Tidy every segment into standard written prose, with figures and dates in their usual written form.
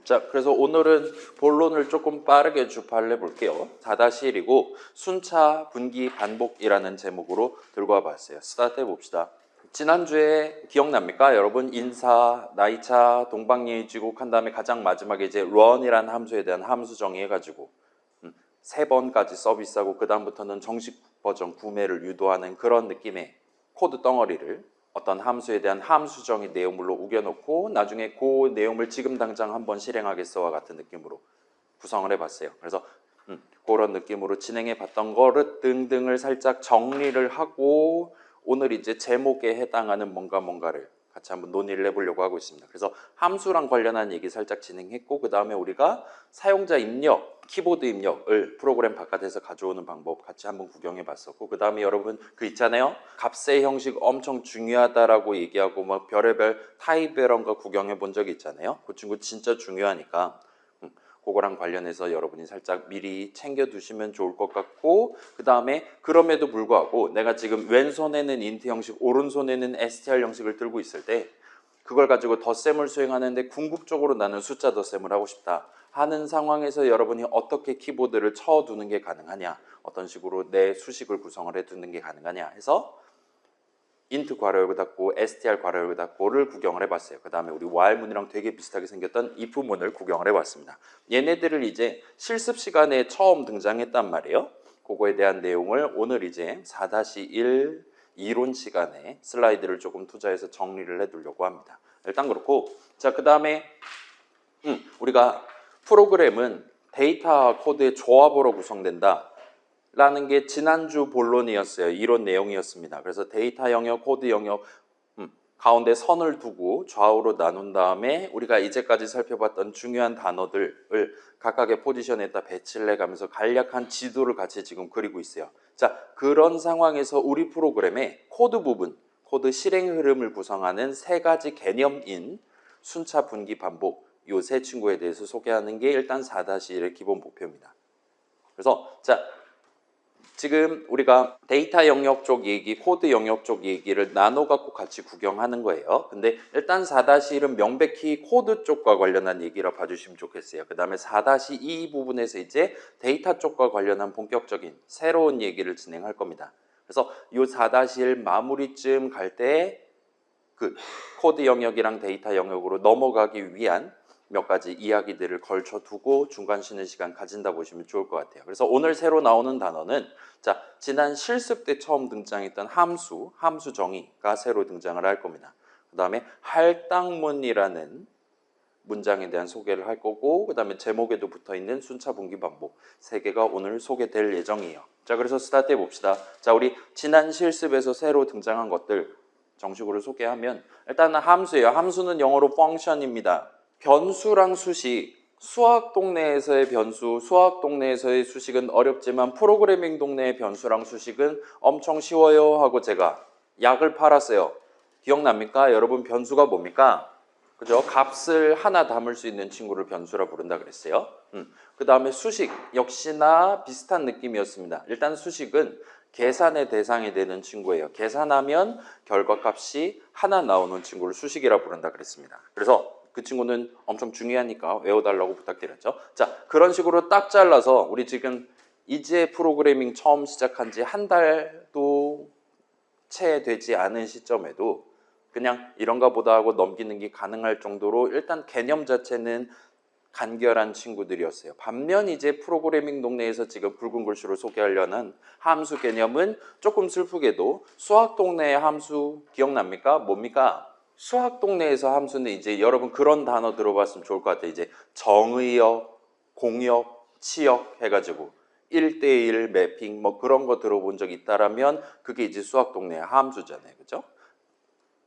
자, 그래서 오늘은 본론을 조금 빠르게 주파를 해볼게요. 4-1이고 순차, 분기, 반복이라는 제목으로 들고 와봤어요. 스타트 해봅시다. 지난주에 기억납니까? 여러분 인사, 나이차, 동방예의지국 한 다음에 가장 마지막에 이제 run이라는 함수에 대한 함수 정의해가지고 3번까지 서비스하고 그 다음부터는 정식 버전 구매를 유도하는 그런 느낌의 코드 덩어리를 어떤 함수에 대한 함수 정의 내용물로 우겨놓고 나중에 그 내용을 지금 당장 한번 실행하겠어와 같은 느낌으로 구성을 해봤어요. 그래서 그런 느낌으로 진행해봤던 거를 등등을 살짝 정리를 하고 오늘 이제 제목에 해당하는 뭔가를 같이 한번 논의를 해보려고 하고 있습니다. 그래서 함수랑 관련한 얘기 살짝 진행했고 그 다음에 우리가 사용자 입력, 키보드 입력을 프로그램 바깥에서 가져오는 방법 같이 한번 구경해 봤었고 그 다음에 여러분 그 있잖아요. 값의 형식 엄청 중요하다라고 얘기하고 막 별의별 타입 이런 거 구경해 본 적이 있잖아요. 그 친구 진짜 중요하니까 그거랑 관련해서 여러분이 살짝 미리 챙겨두시면 좋을 것 같고 그 다음에 그럼에도 불구하고 내가 지금 왼손에는 인트 형식 오른손에는 str 형식을 들고 있을 때 그걸 가지고 덧셈을 수행하는데 궁극적으로 나는 숫자 덧셈을 하고 싶다 하는 상황에서 여러분이 어떻게 키보드를 쳐두는 게 가능하냐 어떤 식으로 내 수식을 구성을 해두는 게 가능하냐 해서 int 괄호 열고 닫고 str 괄호 열고 닫고를 구경을 해봤어요. 그 다음에 우리 while문이랑 되게 비슷하게 생겼던 if문을 구경을 해봤습니다. 얘네들을 이제 실습 시간에 처음 등장했단 말이에요. 그거에 대한 내용을 오늘 이제 4-1 이론 시간에 슬라이드를 조금 투자해서 정리를 해두려고 합니다. 일단 그렇고 자 그 다음에 우리가 프로그램은 데이터 코드의 조합으로 구성된다. 라는 게 지난주 본론이었어요. 이론 내용이었습니다. 그래서 데이터 영역, 코드 영역 가운데 선을 두고 좌우로 나눈 다음에 우리가 이제까지 살펴봤던 중요한 단어들을 각각의 포지션에다 배치를 해가면서 간략한 지도를 같이 지금 그리고 있어요. 자, 그런 상황에서 우리 프로그램의 코드 부분, 코드 실행 흐름을 구성하는 세 가지 개념인 순차, 분기, 반복 이 세 친구에 대해서 소개하는 게 일단 4-1의 기본 목표입니다. 그래서 자 지금 우리가 데이터 영역 쪽 얘기, 코드 영역 쪽 얘기를 나눠 갖고 같이 구경하는 거예요. 근데 일단 4-1은 명백히 코드 쪽과 관련한 얘기라 봐주시면 좋겠어요. 그 다음에 4-2 부분에서 이제 데이터 쪽과 관련한 본격적인 새로운 얘기를 진행할 겁니다. 그래서 이 4-1 마무리쯤 갈 때 그 코드 영역이랑 데이터 영역으로 넘어가기 위한 몇 가지 이야기들을 걸쳐두고 중간 쉬는 시간 가진다 보시면 좋을 것 같아요. 그래서 오늘 새로 나오는 단어는 자 지난 실습 때 처음 등장했던 함수 정의가 새로 등장을 할 겁니다. 그 다음에 할당문이라는 문장에 대한 소개를 할 거고 그 다음에 제목에도 붙어있는 순차, 분기, 반복 세 개가 오늘 소개될 예정이에요. 자 그래서 스타트 해봅시다. 자 우리 지난 실습에서 새로 등장한 것들 정식으로 소개하면 일단은 함수예요. 함수는 영어로 function입니다. 변수랑 수식, 수학 동네에서의 변수, 수학 동네에서의 수식은 어렵지만 프로그래밍 동네의 변수랑 수식은 엄청 쉬워요 하고 제가 약을 팔았어요. 기억납니까? 여러분 변수가 뭡니까? 그죠? 값을 하나 담을 수 있는 친구를 변수라 부른다 그랬어요. 그 다음에 수식 역시나 비슷한 느낌이었습니다. 일단 수식은 계산의 대상이 되는 친구예요. 계산하면 결과값이 하나 나오는 친구를 수식이라 부른다 그랬습니다. 그래서 그 친구는 엄청 중요하니까 외워달라고 부탁드렸죠. 자, 그런 식으로 딱 잘라서 우리 지금 이제 프로그래밍 처음 시작한 지 한 달도 채 되지 않은 시점에도 그냥 이런가 보다 하고 넘기는 게 가능할 정도로 일단 개념 자체는 간결한 친구들이었어요. 반면 이제 프로그래밍 동네에서 지금 붉은 글씨로 소개하려는 함수 개념은 조금 슬프게도 수학 동네의 함수 기억납니까? 뭡니까? 수학 동네에서 함수는 이제 여러분 그런 단어 들어봤으면 좋을 것 같아요. 이제 정의역, 공역, 치역 해가지고 1대1 매핑 뭐 그런 거 들어본 적 있다라면 그게 이제 수학 동네의 함수잖아요. 그죠?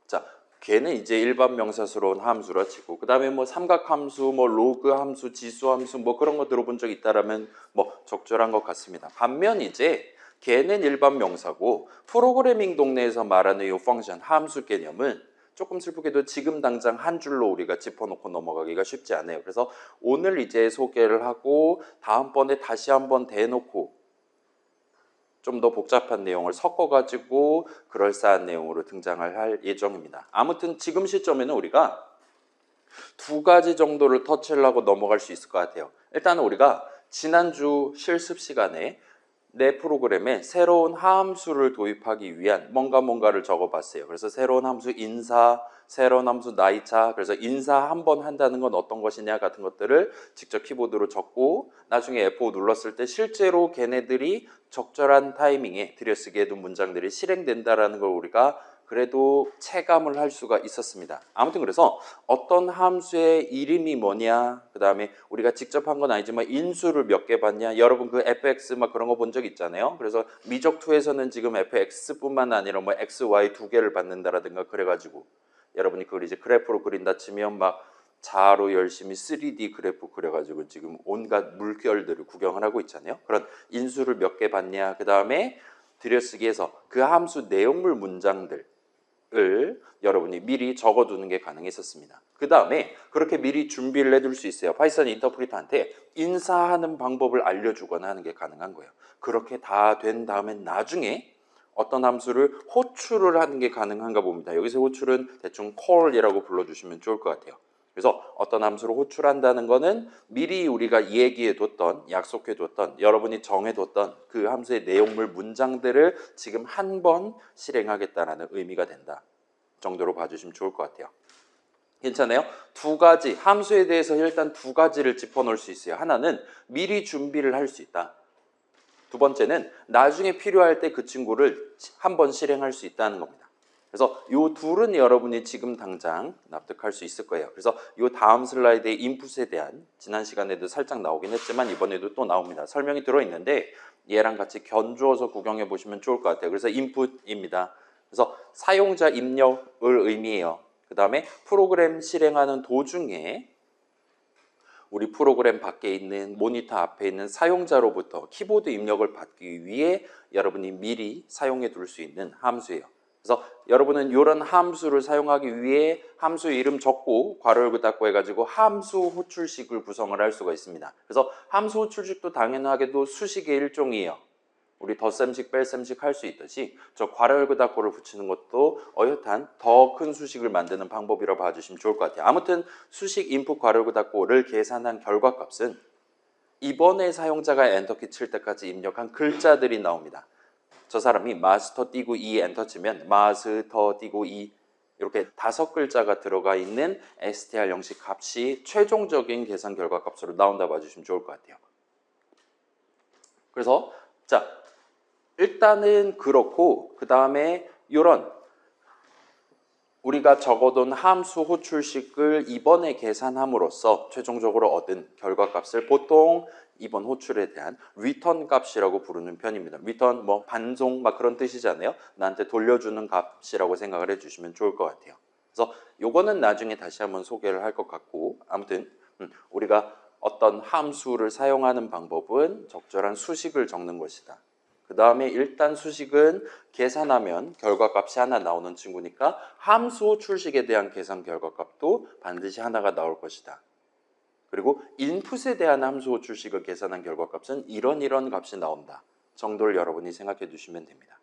자, 걔는 이제 일반 명사스러운 함수라 치고 그 다음에 뭐 삼각함수, 뭐 로그 함수, 지수함수 뭐 그런 거 들어본 적 있다라면 뭐 적절한 것 같습니다. 반면 이제 걔는 일반 명사고 프로그래밍 동네에서 말하는 이 펑션 함수 개념은 조금 슬프게도 지금 당장 한 줄로 우리가 짚어놓고 넘어가기가 쉽지 않아요. 그래서 오늘 이제 소개를 하고 다음번에 다시 한번 대놓고 좀 더 복잡한 내용을 섞어가지고 그럴싸한 내용으로 등장을 할 예정입니다. 아무튼 지금 시점에는 우리가 두 가지 정도를 터치를 하고 넘어갈 수 있을 것 같아요. 일단은 우리가 지난주 실습 시간에 내 프로그램에 새로운 함수를 도입하기 위한 뭔가를 적어봤어요. 그래서 새로운 함수 인사, 새로운 함수 나이차, 그래서 인사 한 번 한다는 건 어떤 것이냐 같은 것들을 직접 키보드로 적고 나중에 F5 눌렀을 때 실제로 걔네들이 적절한 타이밍에 들여쓰기에 둔 문장들이 실행된다라는 걸 우리가 그래도 체감을 할 수가 있었습니다. 아무튼 그래서 어떤 함수의 이름이 뭐냐, 그 다음에 우리가 직접 한 건 아니지만 인수를 몇 개 봤냐, 여러분 그 fx 막 그런 거 본 적 있잖아요. 그래서 미적2에서는 지금 fx뿐만 아니라 뭐 x, y 두 개를 받는다라든가 그래가지고 여러분이 그걸 이제 그래프로 그린다 치면 막 자로 열심히 3D 그래프 그려가지고 지금 온갖 물결들을 구경을 하고 있잖아요. 그런 인수를 몇 개 봤냐, 그 다음에 들여쓰기에서 그 함수 내용물 문장들 을 여러분이 미리 적어두는 게 가능했었습니다. 그 다음에 그렇게 미리 준비를 해둘 수 있어요. 파이썬 인터프리터한테 인사하는 방법을 알려주거나 하는 게 가능한 거예요. 그렇게 다 된 다음에 나중에 어떤 함수를 호출을 하는 게 가능한가 봅니다. 여기서 호출은 대충 call이라고 불러주시면 좋을 것 같아요. 그래서 어떤 함수를 호출한다는 거는 미리 우리가 얘기해뒀던, 약속해뒀던, 여러분이 정해뒀던 그 함수의 내용물 문장들을 지금 한 번 실행하겠다라는 의미가 된다 정도로 봐주시면 좋을 것 같아요. 괜찮아요? 두 가지, 함수에 대해서 일단 두 가지를 짚어놓을 수 있어요. 하나는 미리 준비를 할 수 있다. 두 번째는 나중에 필요할 때 그 친구를 한 번 실행할 수 있다는 겁니다. 그래서 이 둘은 여러분이 지금 당장 납득할 수 있을 거예요. 그래서 이 다음 슬라이드의 인풋에 대한 지난 시간에도 살짝 나오긴 했지만 이번에도 또 나옵니다. 설명이 들어있는데 얘랑 같이 견주어서 구경해 보시면 좋을 것 같아요. 그래서 인풋입니다. 그래서 사용자 입력을 의미해요. 그 다음에 프로그램 실행하는 도중에 우리 프로그램 밖에 있는 모니터 앞에 있는 사용자로부터 키보드 입력을 받기 위해 여러분이 미리 사용해 둘 수 있는 함수예요. 그래서 여러분은 이런 함수를 사용하기 위해 함수 이름 적고 괄호 열고 닫고 해가지고 함수 호출식을 구성을 할 수가 있습니다. 그래서 함수 호출식도 당연하게도 수식의 일종이에요. 우리 덧셈식 뺄셈식 할 수 있듯이 저 괄호 열고 닫고를 붙이는 것도 어엿한 더 큰 수식을 만드는 방법이라고 봐주시면 좋을 것 같아요. 아무튼 수식 인풋 괄호 열고 닫고를 계산한 결과값은 이번에 사용자가 엔터키 칠 때까지 입력한 글자들이 나옵니다. 저 사람이 마스터 띄고 2 엔터 치면 마스터 띄고 2 이렇게 5글자가 들어가 있는 str 형식 값이 최종적인 계산 결과 값으로 나온다 봐주시면 좋을 것 같아요. 그래서 자 일단은 그렇고 그 다음에 이런 우리가 적어둔 함수 호출식을 이번에 계산함으로써 최종적으로 얻은 결과값을 보통 이번 호출에 대한 리턴 값이라고 부르는 편입니다. 리턴 뭐 반송 막 그런 뜻이잖아요. 나한테 돌려주는 값이라고 생각을 해주시면 좋을 것 같아요. 그래서 요거는 나중에 다시 한번 소개를 할 것 같고 아무튼 우리가 어떤 함수를 사용하는 방법은 적절한 수식을 적는 것이다. 그 다음에 일단 수식은 계산하면 결과값이 하나 나오는 친구니까 함수 호출식에 대한 계산 결과값도 반드시 하나가 나올 것이다. 그리고 인풋에 대한 함수 호출식을 계산한 결과값은 이런 값이 나온다 정도를 여러분이 생각해 두시면 됩니다.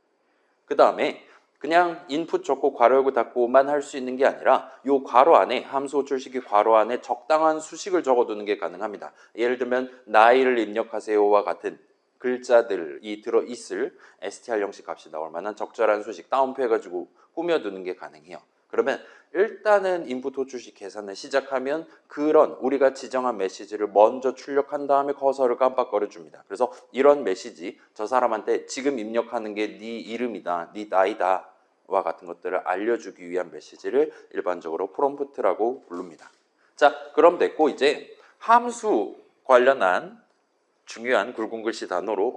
그 다음에 그냥 인풋 적고 괄호 열고 닫고만 할 수 있는 게 아니라 이 괄호 안에 함수 호출식의 괄호 안에 적당한 수식을 적어두는 게 가능합니다. 예를 들면 나이를 입력하세요와 같은 글자들이 들어있을 str 형식 값이 나올 만한 적절한 수식 다운표 해가지고 꾸며두는 게 가능해요. 그러면 일단은 인풋 호출식 계산을 시작하면 그런 우리가 지정한 메시지를 먼저 출력한 다음에 커서를 깜빡거려 줍니다. 그래서 이런 메시지 저 사람한테 지금 입력하는 게 네 이름이다, 네 나이다 와 같은 것들을 알려주기 위한 메시지를 일반적으로 프롬프트라고 부릅니다. 자, 그럼 됐고 이제 함수 관련한 중요한 굵은 글씨 단어로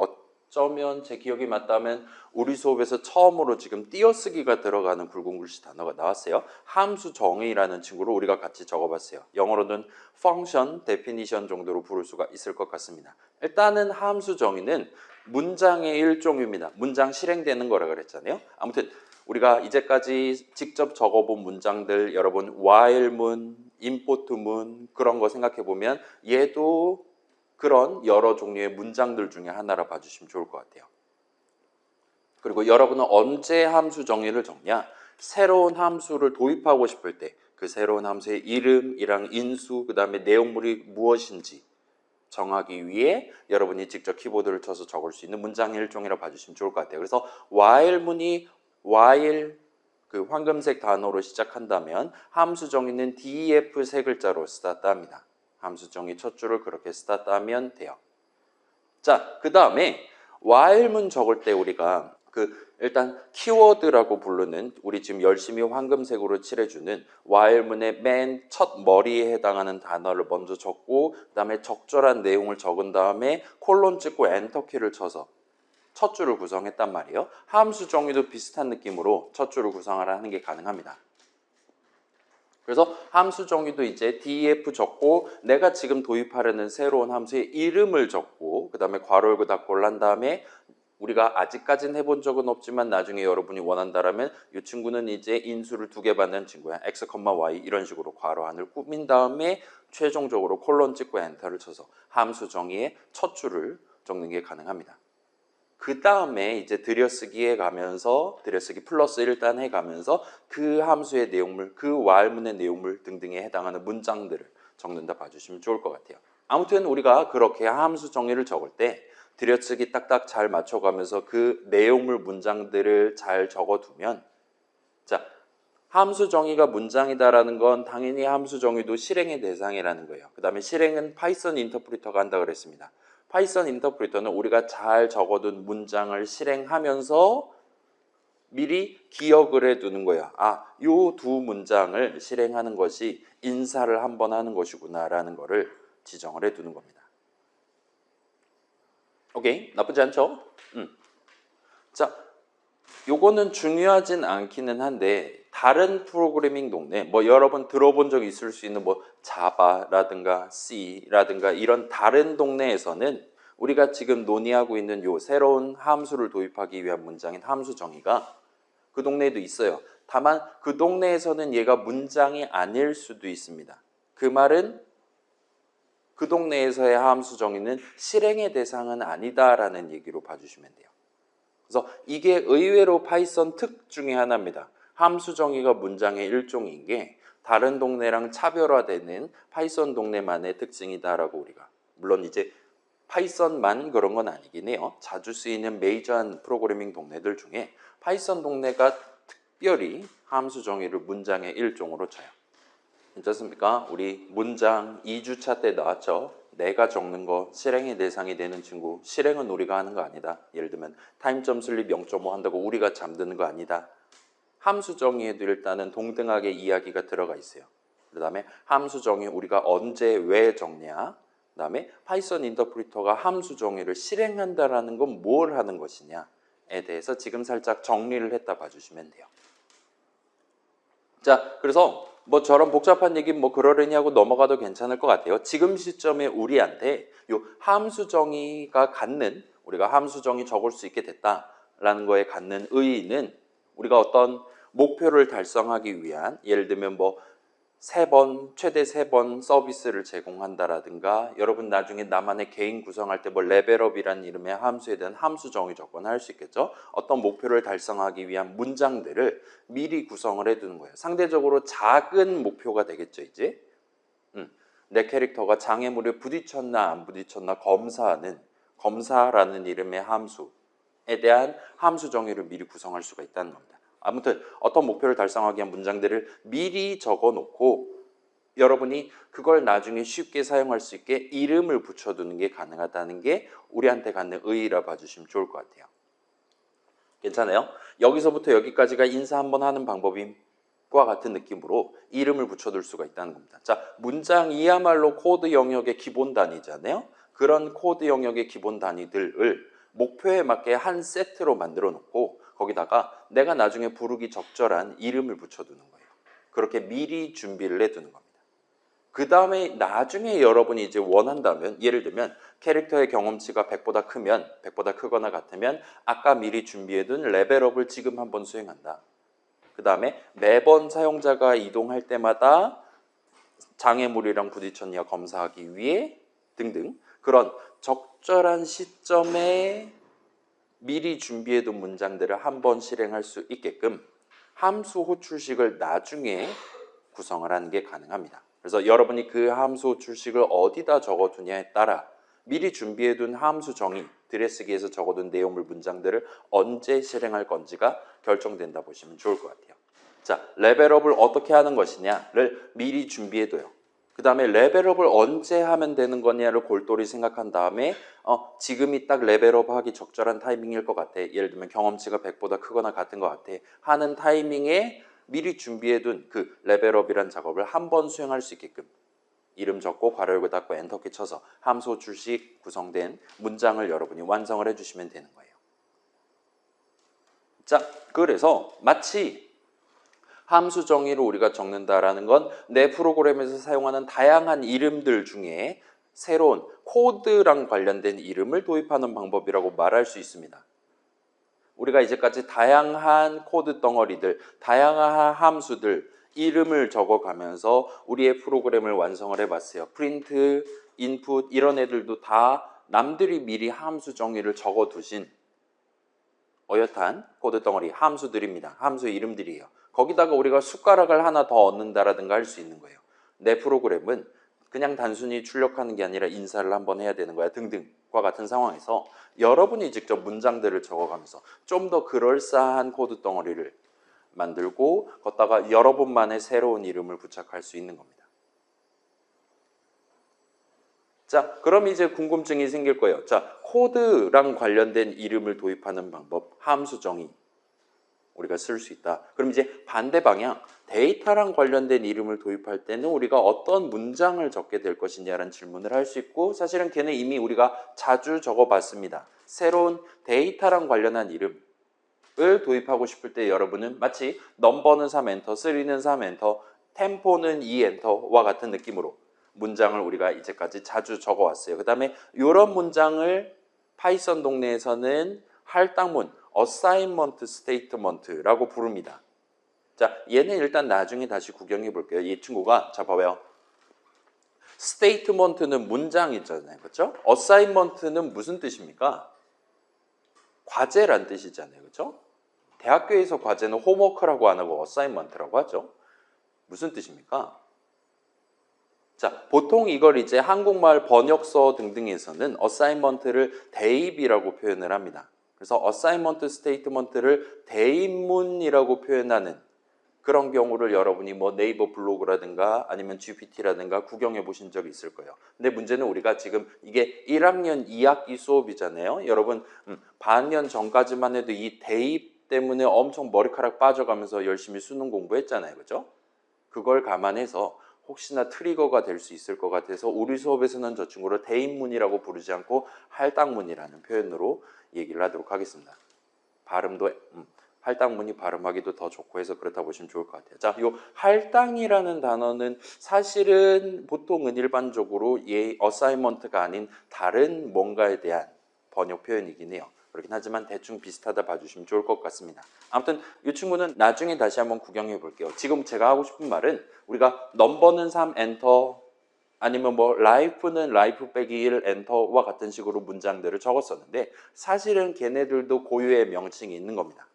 어쩌면 제 기억이 맞다면 우리 수업에서 처음으로 지금 띄어쓰기가 들어가는 굵은 글씨 단어가 나왔어요. 함수 정의라는 친구로 우리가 같이 적어봤어요. 영어로는 function definition 정도로 부를 수가 있을 것 같습니다. 일단은 함수 정의는 문장의 일종입니다. 문장 실행되는 거라 그랬잖아요. 아무튼 우리가 이제까지 직접 적어본 문장들 여러분 while문, import문 그런 거 생각해보면 얘도 그런 여러 종류의 문장들 중에 하나라 봐주시면 좋을 것 같아요. 그리고 여러분은 언제 함수 정의를 적냐? 새로운 함수를 도입하고 싶을 때 그 새로운 함수의 이름이랑 인수, 그 다음에 내용물이 무엇인지 정하기 위해 여러분이 직접 키보드를 쳐서 적을 수 있는 문장 일종이라 봐주시면 좋을 것 같아요. 그래서 while문이 while 그 황금색 단어로 시작한다면 함수 정의는 def 세 글자로 스타트합니다. 함수 정의 첫 줄을 그렇게 스타트하면 돼요. 자, 그 다음에 while문 적을 때 우리가 일단 키워드라고 부르는 우리 지금 열심히 황금색으로 칠해주는 while문의 맨 첫 머리에 해당하는 단어를 먼저 적고 그 다음에 적절한 내용을 적은 다음에 콜론 찍고 엔터키를 쳐서 첫 줄을 구성했단 말이에요. 함수 정의도 비슷한 느낌으로 첫 줄을 구성하라는 게 가능합니다. 그래서 함수 정의도 이제 def 적고 내가 지금 도입하려는 새로운 함수의 이름을 적고 그 다음에 괄호 열고 닫고 난 다음에 우리가 아직까지는 해본 적은 없지만 나중에 여러분이 원한다라면 이 친구는 이제 인수를 2개 받는 친구야. x, y 이런 식으로 괄호 안을 꾸민 다음에 최종적으로 콜론 찍고 엔터를 쳐서 함수 정의의 첫 줄을 적는 게 가능합니다. 그 다음에 이제 들여쓰기에 가면서 들여쓰기 플러스 1단 해가면서 그 함수의 내용물, 그 while문의 내용물 등등에 해당하는 문장들을 적는다 봐주시면 좋을 것 같아요. 아무튼 우리가 그렇게 함수 정의를 적을 때 들여쓰기 딱딱 잘 맞춰가면서 그 내용물 문장들을 잘 적어두면 자 함수 정의가 문장이다라는 건 당연히 함수 정의도 실행의 대상이라는 거예요. 그 다음에 실행은 파이썬 인터프리터가 한다 그랬습니다. 파이썬 인터프리터는 우리가 잘 적어둔 문장을 실행하면서 미리 기억을 해두는 거야. 아, 요 두 문장을 실행하는 것이 인사를 한번 하는 것이구나 라는 거를 지정을 해두는 겁니다. 오케이? 나쁘지 않죠? 자, 요거는 중요하진 않기는 한데 다른 프로그래밍 동네 뭐 여러분 들어본 적 있을 수 있는 뭐 자바라든가 C라든가 이런 다른 동네에서는 우리가 지금 논의하고 있는 요 새로운 함수를 도입하기 위한 문장인 함수 정의가 그 동네에도 있어요. 다만 그 동네에서는 얘가 문장이 아닐 수도 있습니다. 그 말은 그 동네에서의 함수 정의는 실행의 대상은 아니다라는 얘기로 봐주시면 돼요. 그래서 이게 의외로 파이썬 특 중에 하나입니다. 함수 정의가 문장의 일종인 게 다른 동네랑 차별화되는 파이썬 동네만의 특징이다라고 우리가 물론 이제 파이썬만 그런 건 아니긴 해요. 자주 쓰이는 메이저한 프로그래밍 동네들 중에 파이썬 동네가 특별히 함수 정의를 문장의 일종으로 쳐요. 괜찮습니까? 우리 문장 2주차 때 나왔죠? 내가 적는 거 실행의 대상이 되는 친구 실행은 우리가 하는 거 아니다. 예를 들면 타임점 슬립 0.5 한다고 우리가 잠드는 거 아니다. 함수 정의에도 일단은 동등하게 이야기가 들어가 있어요. 그 다음에 함수 정의 우리가 언제 왜 적냐. 그 다음에 파이썬 인터프리터가 함수 정의를 실행한다라는 건 뭘 하는 것이냐에 대해서 지금 살짝 정리를 했다 봐주시면 돼요. 자, 그래서 뭐 저런 복잡한 얘기 뭐 그러려니 하고 넘어가도 괜찮을 것 같아요. 지금 시점에 우리한테 요 함수 정의가 갖는 우리가 함수 정의 적을 수 있게 됐다라는 거에 갖는 의의는 우리가 어떤 목표를 달성하기 위한 예를 들면 뭐 3번, 최대 3번 서비스를 제공한다라든가 여러분 나중에 나만의 개인 구성할 때 뭐 레벨업이라는 이름의 함수에 대한 함수 정의 적거나 할 수 있겠죠. 어떤 목표를 달성하기 위한 문장들을 미리 구성을 해두는 거예요. 상대적으로 작은 목표가 되겠죠, 이제. 내 캐릭터가 장애물에 부딪혔나 안 부딪혔나 검사하는 검사라는 이름의 함수에 대한 함수 정의를 미리 구성할 수가 있다는 겁니다. 아무튼 어떤 목표를 달성하기 위한 문장들을 미리 적어놓고 여러분이 그걸 나중에 쉽게 사용할 수 있게 이름을 붙여두는 게 가능하다는 게 우리한테 갖는 의의라 봐주시면 좋을 것 같아요. 괜찮아요? 여기서부터 여기까지가 인사 한번 하는 방법과 같은 느낌으로 이름을 붙여둘 수가 있다는 겁니다. 자, 문장이야말로 코드 영역의 기본 단위잖아요. 그런 코드 영역의 기본 단위들을 목표에 맞게 한 세트로 만들어 놓고 거기다가 내가 나중에 부르기 적절한 이름을 붙여두는 거예요. 그렇게 미리 준비를 해두는 겁니다. 그 다음에 나중에 여러분이 이제 원한다면 예를 들면 캐릭터의 경험치가 100보다 크면 100보다 크거나 같으면 아까 미리 준비해둔 레벨업을 지금 한번 수행한다. 그 다음에 매번 사용자가 이동할 때마다 장애물이랑 부딪혔냐 검사하기 위해 등등 그런 적절한 시점에 미리 준비해둔 문장들을 한번 실행할 수 있게끔 함수 호출식을 나중에 구성을 하는 게 가능합니다. 그래서 여러분이 그 함수 출식을 어디다 적어두냐에 따라 미리 준비해둔 함수 정의, 들여쓰기에서 적어둔 내용물 문장들을 언제 실행할 건지가 결정된다 보시면 좋을 것 같아요. 자, 레벨업을 어떻게 하는 것이냐를 미리 준비해둬요. 그 다음에 레벨업을 언제 하면 되는 거냐를 골똘히 생각한 다음에 지금이 딱 레벨업 하기 적절한 타이밍일 것 같아. 예를 들면 경험치가 100보다 크거나 같은 것 같아. 하는 타이밍에 미리 준비해둔 그 레벨업이란 작업을 한 번 수행할 수 있게끔 이름 적고 괄호 열고 닫고 엔터키 쳐서 함수 출식 구성된 문장을 여러분이 완성을 해주시면 되는 거예요. 자, 그래서 마치 함수 정의를 우리가 적는다라는 건 내 프로그램에서 사용하는 다양한 이름들 중에 새로운 코드랑 관련된 이름을 도입하는 방법이라고 말할 수 있습니다. 우리가 이제까지 다양한 코드 덩어리들, 다양한 함수들, 이름을 적어가면서 우리의 프로그램을 완성을 해봤어요. 프린트, 인풋 이런 애들도 다 남들이 미리 함수 정의를 적어두신 어엿한 코드 덩어리 함수들입니다. 함수 이름들이에요. 거기다가 우리가 숟가락을 하나 더 얻는다라든가 할 수 있는 거예요. 내 프로그램은 그냥 단순히 출력하는 게 아니라 인사를 한번 해야 되는 거야 등등과 같은 상황에서 여러분이 직접 문장들을 적어가면서 좀 더 그럴싸한 코드 덩어리를 만들고 걷다가 여러분만의 새로운 이름을 부착할 수 있는 겁니다. 자, 그럼 이제 궁금증이 생길 거예요. 자, 코드랑 관련된 이름을 도입하는 방법, 함수 정의 우리가 쓸 수 있다. 그럼 이제 반대 방향, 데이터랑 관련된 이름을 도입할 때는 우리가 어떤 문장을 적게 될 것이냐라는 질문을 할 수 있고 사실은 걔는 이미 우리가 자주 적어봤습니다. 새로운 데이터랑 관련한 이름을 도입하고 싶을 때 여러분은 마치 넘버는 3엔터, 3는 3엔터, 템포는 2엔터와 같은 느낌으로 문장을 우리가 이제까지 자주 적어왔어요. 그 다음에 이런 문장을 파이썬 동네에서는 할당문, 어사인먼트 스테이트먼트라고 부릅니다. 자, 얘는 일단 나중에 다시 구경해 볼게요. 이 친구가 자 봐봐요. 스테이트먼트는 문장 있잖아요. 그렇죠? 어사인먼트는 무슨 뜻입니까? 과제란 뜻이잖아요. 그렇죠? 대학교에서 과제는 홈워크라고 안 하고 어사인먼트라고 하죠. 무슨 뜻입니까? 자, 보통 이걸 이제 한국말 번역서 등등에서는 어사인먼트를 대입이라고 표현을 합니다. 그래서 어사인먼트 스테이트먼트를 대입문이라고 표현하는 그런 경우를 여러분이 뭐 네이버 블로그라든가 아니면 GPT라든가 구경해 보신 적이 있을 거예요. 근데 문제는 우리가 지금 이게 1학년 2학기 수업이잖아요. 여러분 반년 전까지만 해도 이 대입 때문에 엄청 머리카락 빠져가면서 열심히 수능 공부했잖아요. 그죠? 그걸 감안해서 혹시나 트리거가 될 수 있을 것 같아서 우리 수업에서는 저 친구를 대입문이라고 부르지 않고 할당문이라는 표현으로 얘기를 하도록 하겠습니다. 발음도 할당문이 발음하기도 더 좋고 해서 그렇다 보시면 좋을 것 같아요. 자, 요 할당이라는 단어는 사실은 보통은 일반적으로 어사이먼트가 아닌 다른 뭔가에 대한 번역 표현이긴 해요. 그렇긴 하지만 대충 비슷하다 봐주시면 좋을 것 같습니다. 아무튼 이 친구는 나중에 다시 한번 구경해 볼게요. 지금 제가 하고 싶은 말은 우리가 넘버는 3 엔터 아니면 뭐 라이프는 라이프 빼기 1 엔터와 같은 식으로 문장들을 적었었는데 사실은 걔네들도 고유의 명칭이 있는 겁니다.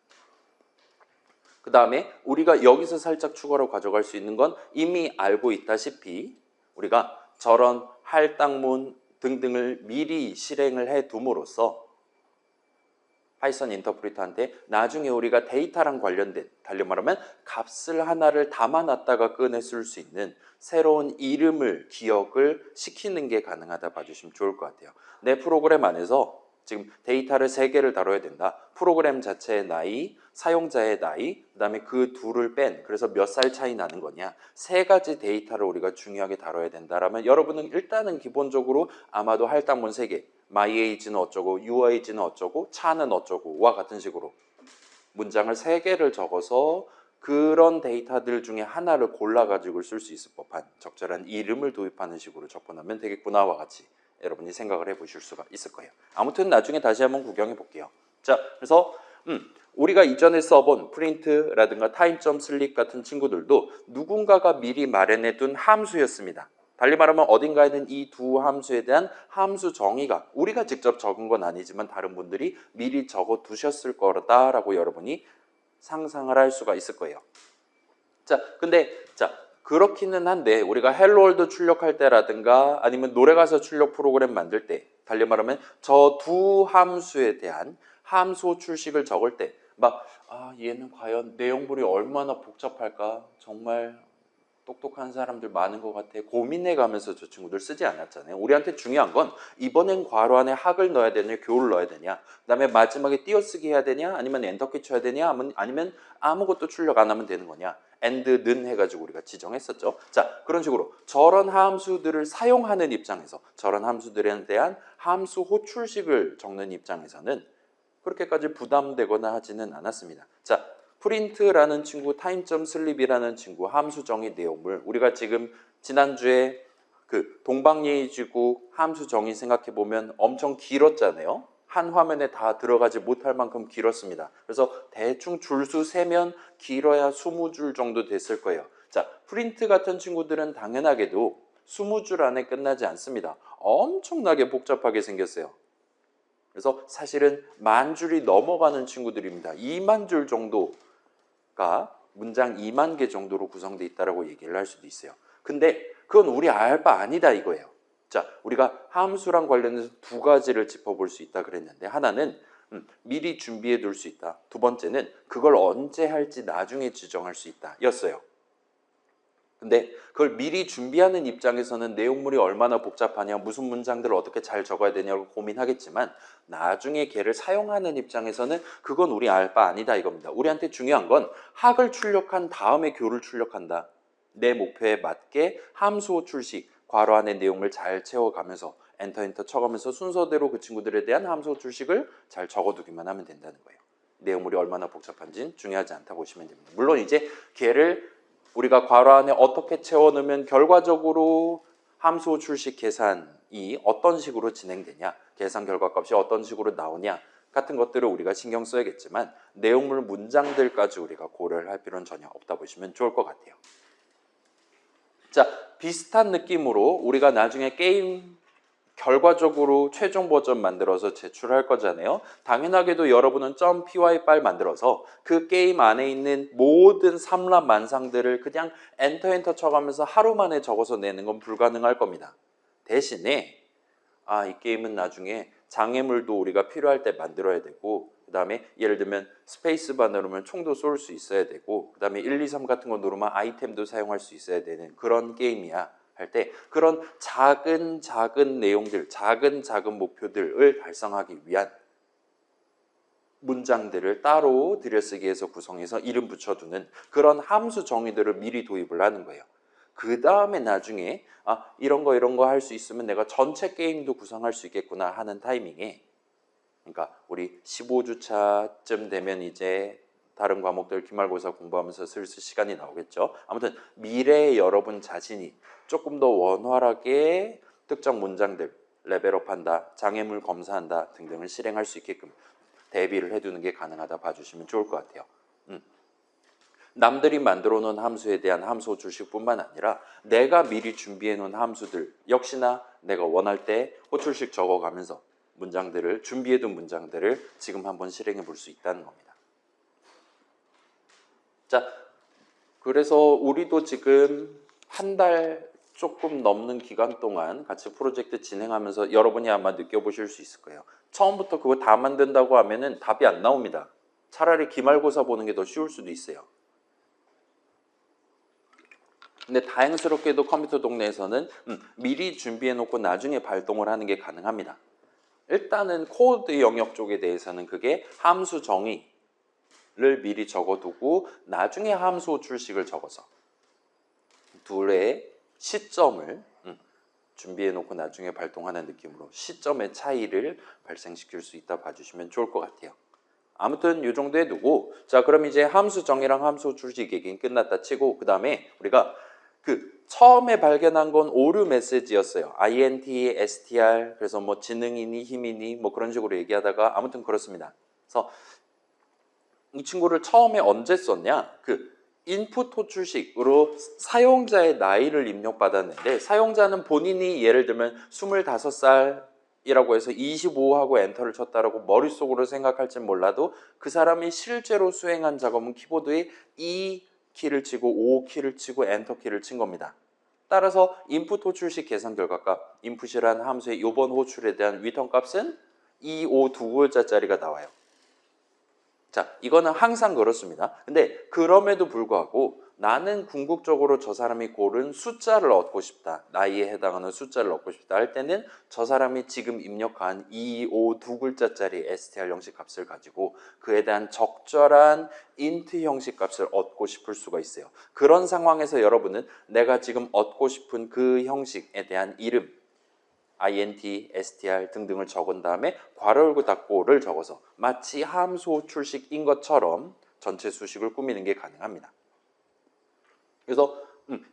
그 다음에 우리가 여기서 살짝 추가로 가져갈 수 있는 건 이미 알고 있다시피 우리가 저런 할당문 등등을 미리 실행을 해 둠으로써 파이썬 인터프리터한테 나중에 우리가 데이터랑 관련된 달리 말하면 값을 하나를 담아놨다가 꺼내 쓸 수 있는 새로운 이름을 기억을 시키는 게 가능하다 봐주시면 좋을 것 같아요. 내 프로그램 안에서 지금 데이터를 3개를 다뤄야 된다. 프로그램 자체의 나이, 사용자의 나이, 그 다음에 그 둘을 뺀 그래서 몇 살 차이 나는 거냐 3가지 데이터를 우리가 중요하게 다뤄야 된다라면 여러분은 일단은 기본적으로 아마도 할당문 3개 my age는 어쩌고, your age는 어쩌고, 차는 어쩌고와 같은 식으로 문장을 3개를 적어서 그런 데이터들 중에 하나를 골라가지고 쓸 수 있을 법한 적절한 이름을 도입하는 식으로 접근하면 되겠구나와 같이 여러분이 생각을 해보실 수가 있을 거예요. 아무튼 나중에 다시 한번 구경해 볼게요. 자, 그래서 우리가 이전에 써본 프린트라든가 time.sleep 같은 친구들도 누군가가 미리 마련해둔 함수였습니다. 달리 말하면 어딘가에는 이 두 함수에 대한 함수 정의가 우리가 직접 적은 건 아니지만 다른 분들이 미리 적어 두셨을 거다라고 여러분이 상상을 할 수가 있을 거예요. 자, 근데 그렇기는 한데 우리가 헬로월드 출력할 때라든가 아니면 노래가사 출력 프로그램 만들 때 달리 말하면 저 두 함수에 대한 함수 출식을 적을 때 막 얘는 과연 내용물이 얼마나 복잡할까 정말 똑똑한 사람들 많은 것 같아 고민해가면서 저 친구들 쓰지 않았잖아요. 우리한테 중요한 건 이번엔 괄호 안에 학을 넣어야 되냐 교를 넣어야 되냐 그 다음에 마지막에 띄어쓰기 해야 되냐 아니면 엔터키 쳐야 되냐 아니면 아무것도 출력 안 하면 되는 거냐 and는 해가지고 우리가 지정했었죠. 자, 그런 식으로 저런 함수들을 사용하는 입장에서 저런 함수들에 대한 함수 호출식을 적는 입장에서는 그렇게까지 부담되거나 하지는 않았습니다. 자, 프린트라는 친구, 타임점 슬립이라는 친구, 함수 정의 내용물 우리가 지금 지난주에 그 동방예의지구 함수 정의 생각해 보면 엄청 길었잖아요. 한 화면에 다 들어가지 못할 만큼 길었습니다. 그래서 대충 줄수 세면 길어야 20줄 정도 됐을 거예요. 자, 프린트 같은 친구들은 당연하게도 20줄 안에 끝나지 않습니다. 엄청나게 복잡하게 생겼어요. 그래서 사실은 10,000줄이 넘어가는 친구들입니다. 2만 줄 정도가 문장 2만 개 정도로 구성되어 있다고 얘기를 할 수도 있어요. 근데 그건 우리 알 바 아니다 이거예요. 자, 우리가 함수랑 관련해서 두 가지를 짚어볼 수 있다 그랬는데 하나는 미리 준비해 둘 수 있다. 두 번째는 그걸 언제 할지 나중에 지정할 수 있다 였어요. 근데 그걸 미리 준비하는 입장에서는 내용물이 얼마나 복잡하냐 무슨 문장들을 어떻게 잘 적어야 되냐고 고민하겠지만 나중에 걔를 사용하는 입장에서는 그건 우리 알 바 아니다 이겁니다. 우리한테 중요한 건 학을 출력한 다음에 교를 출력한다. 내 목표에 맞게 함수 출식 괄호 안에 내용을 잘 채워가면서 엔터 쳐가면서 순서대로 그 친구들에 대한 함수 출식을 잘 적어두기만 하면 된다는 거예요. 내용물이 얼마나 복잡한지는 중요하지 않다고 보시면 됩니다. 물론 이제 걔를 우리가 괄호 안에 어떻게 채워넣으면 결과적으로 함수 출식 계산이 어떤 식으로 진행되냐 계산 결과값이 어떤 식으로 나오냐 같은 것들을 우리가 신경 써야겠지만 내용물 문장들까지 우리가 고려를 할 필요는 전혀 없다 보시면 좋을 것 같아요. 자, 비슷한 느낌으로 우리가 나중에 게임 결과적으로 최종 버전 만들어서 제출할 거잖아요. 당연하게도 여러분은 .py 파일 만들어서 그 게임 안에 있는 모든 삼라만상들을 그냥 엔터 쳐가면서 하루 만에 적어서 내는 건 불가능할 겁니다. 대신에 이 게임은 나중에 장애물도 우리가 필요할 때 만들어야 되고 그 다음에 예를 들면 스페이스바 누르면 총도 쏠 수 있어야 되고 그 다음에 1, 2, 3 같은 거 누르면 아이템도 사용할 수 있어야 되는 그런 게임이야 할 때 그런 작은 내용들, 작은 목표들을 달성하기 위한 문장들을 따로 들여쓰기해서 구성해서 이름 붙여두는 그런 함수 정의들을 미리 도입을 하는 거예요. 그 다음에 나중에 이런 거 할 수 있으면 내가 전체 게임도 구성할 수 있겠구나 하는 타이밍에 그러니까 우리 15주차쯤 되면 이제 다른 과목들 기말고사 공부하면서 슬슬 시간이 나오겠죠. 아무튼 미래의 여러분 자신이 조금 더 원활하게 특정 문장들 레벨업한다, 장애물 검사한다 등등을 실행할 수 있게끔 대비를 해두는 게 가능하다 봐주시면 좋을 것 같아요. 남들이 만들어 놓은 함수에 대한 함수 호출식뿐만 아니라 내가 미리 준비해 놓은 함수들 역시나 내가 원할 때 호출식 적어가면서 문장들을 준비해 둔 문장들을 지금 한번 실행해 볼 수 있다는 겁니다. 자, 그래서 우리도 지금 한 달 조금 넘는 기간 동안 같이 프로젝트 진행하면서 여러분이 아마 느껴보실 수 있을 거예요. 처음부터 그거 다 만든다고 하면은 답이 안 나옵니다. 차라리 기말고사 보는 게 더 쉬울 수도 있어요. 근데 다행스럽게도 컴퓨터 동네에서는 미리 준비해 놓고 나중에 발동을 하는 게 가능합니다. 일단은 코드 영역 쪽에 대해서는 그게 함수 정의를 미리 적어두고 나중에 함수 호출식을 적어서 둘의 시점을 준비해 놓고 나중에 발동하는 느낌으로 시점의 차이를 발생시킬 수 있다 봐주시면 좋을 것 같아요. 아무튼 이 정도 해두고 자 그럼 이제 함수 정의랑 함수 호출식 얘기는 끝났다 치고 그 다음에 우리가 처음에 발견한 건 오류 메시지였어요. int, str 그래서 뭐 지능이니 힘이니 뭐 그런 식으로 얘기하다가 아무튼 그렇습니다. 그래서 이 친구를 처음에 언제 썼냐? 인풋 호출식으로 사용자의 나이를 입력받았는데 사용자는 본인이 예를 들면 25살이라고 해서 25하고 엔터를 쳤다라고 머릿속으로 생각할진 몰라도 그 사람이 실제로 수행한 작업은 키보드에 키를 치고 O 키를 치고 엔터 키를 친 겁니다. 따라서 인풋 호출식 계산 결과값, 인풋이란 함수의 이번 호출에 대한 리턴 값은 2, 5 두 글자짜리가 나와요. 자, 이거는 항상 그렇습니다. 근데 그럼에도 불구하고 나는 궁극적으로 저 사람이 고른 숫자를 얻고 싶다. 나이에 해당하는 숫자를 얻고 싶다 할 때는 저 사람이 지금 입력한 2, 5 두 글자짜리 str 형식 값을 가지고 그에 대한 적절한 int 형식 값을 얻고 싶을 수가 있어요. 그런 상황에서 여러분은 내가 지금 얻고 싶은 그 형식에 대한 이름, int, str 등등을 적은 다음에 괄호 열고 닫고를 적어서 마치 함수 호출식인 것처럼 전체 수식을 꾸미는 게 가능합니다. 그래서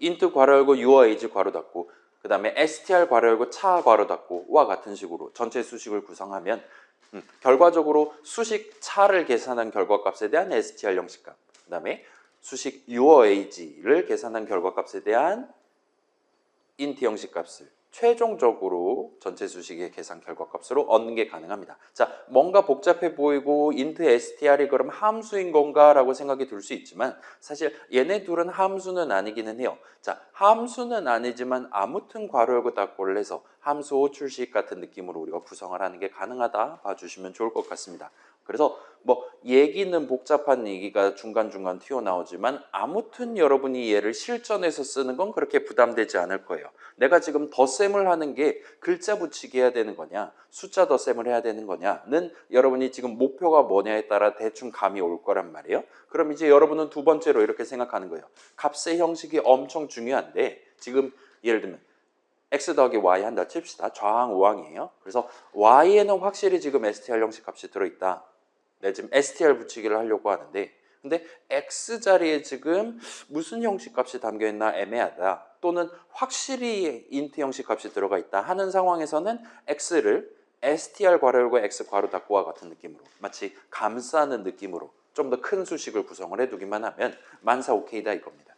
int 괄호 열고 your age 괄호 닫고 그 다음에 str 괄호 열고 차 괄호 닫고와 같은 식으로 전체 수식을 구성하면 결과적으로 수식 차를 계산한 결과값에 대한 str 형식값, 그 다음에 수식 your age를 계산한 결과값에 대한 int 형식값을 최종적으로 전체 수식의 계산 결과값으로 얻는 게 가능합니다. 자, 뭔가 복잡해 보이고 int str이 그럼 함수인 건가 라고 생각이 들 수 있지만 사실 얘네 둘은 함수는 아니기는 해요. 자, 함수는 아니지만 아무튼 괄호 열고 닫고를 해서 함수 호출식 같은 느낌으로 우리가 구성을 하는 게 가능하다 봐주시면 좋을 것 같습니다. 그래서 뭐 얘기는 복잡한 얘기가 중간중간 튀어나오지만 아무튼 여러분이 얘를 실전에서 쓰는 건 그렇게 부담되지 않을 거예요. 내가 지금 덧셈을 하는 게 글자 붙이기 해야 되는 거냐, 숫자 덧셈을 해야 되는 거냐는 여러분이 지금 목표가 뭐냐에 따라 대충 감이 올 거란 말이에요. 그럼 이제 여러분은 두 번째로 이렇게 생각하는 거예요. 값의 형식이 엄청 중요한데 지금 예를 들면 x 더하기 y 한다 칩시다. 좌항 우항이에요. 그래서 y에는 확실히 지금 str 형식 값이 들어있다. 네, 지금 str 붙이기를 하려고 하는데 근데 x 자리에 지금 무슨 형식 값이 담겨있나 애매하다. 또는 확실히 int 형식 값이 들어가 있다 하는 상황에서는 x를 str 괄호 열고 x 괄호 닫고와 같은 느낌으로 마치 감싸는 느낌으로 좀 더 큰 수식을 구성을 해두기만 하면 만사 오케이다 이겁니다.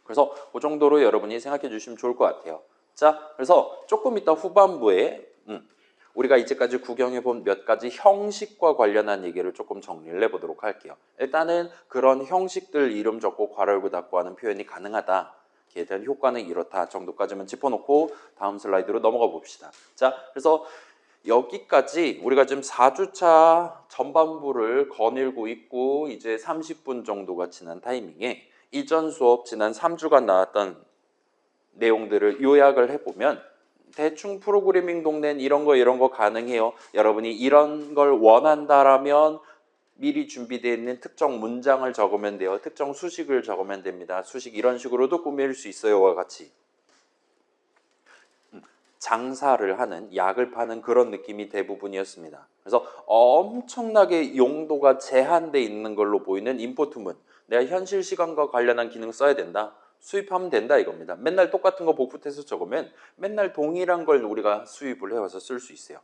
그래서 그 정도로 여러분이 생각해 주시면 좋을 것 같아요. 자, 그래서 조금 이따 후반부에 우리가 이제까지 구경해 본 몇 가지 형식과 관련한 얘기를 조금 정리를 해보도록 할게요. 일단은 그런 형식들 이름 적고 괄호 열고 닫고 하는 표현이 가능하다. 기에 대한 효과는 이렇다 정도까지만 짚어놓고 다음 슬라이드로 넘어가 봅시다. 자, 그래서 여기까지 우리가 지금 4주차 전반부를 거닐고 있고 이제 30분 정도가 지난 타이밍에 이전 수업 지난 3주간 나왔던 내용들을 요약을 해보면 대충 프로그래밍 동네는 이런 거 가능해요. 여러분이 이런 걸 원한다라면 미리 준비되어 있는 특정 문장을 적으면 돼요. 특정 수식을 적으면 됩니다. 수식 이런 식으로도 꾸밀 수 있어요와 같이 장사를 하는, 약을 파는 그런 느낌이 대부분이었습니다. 그래서 엄청나게 용도가 제한되어 있는 걸로 보이는 임포트문, 내가 현실 시간과 관련한 기능 써야 된다. 수입하면 된다 이겁니다. 맨날 똑같은 거 복붙해서 적으면 맨날 동일한 걸 우리가 수입을 해와서 쓸 수 있어요.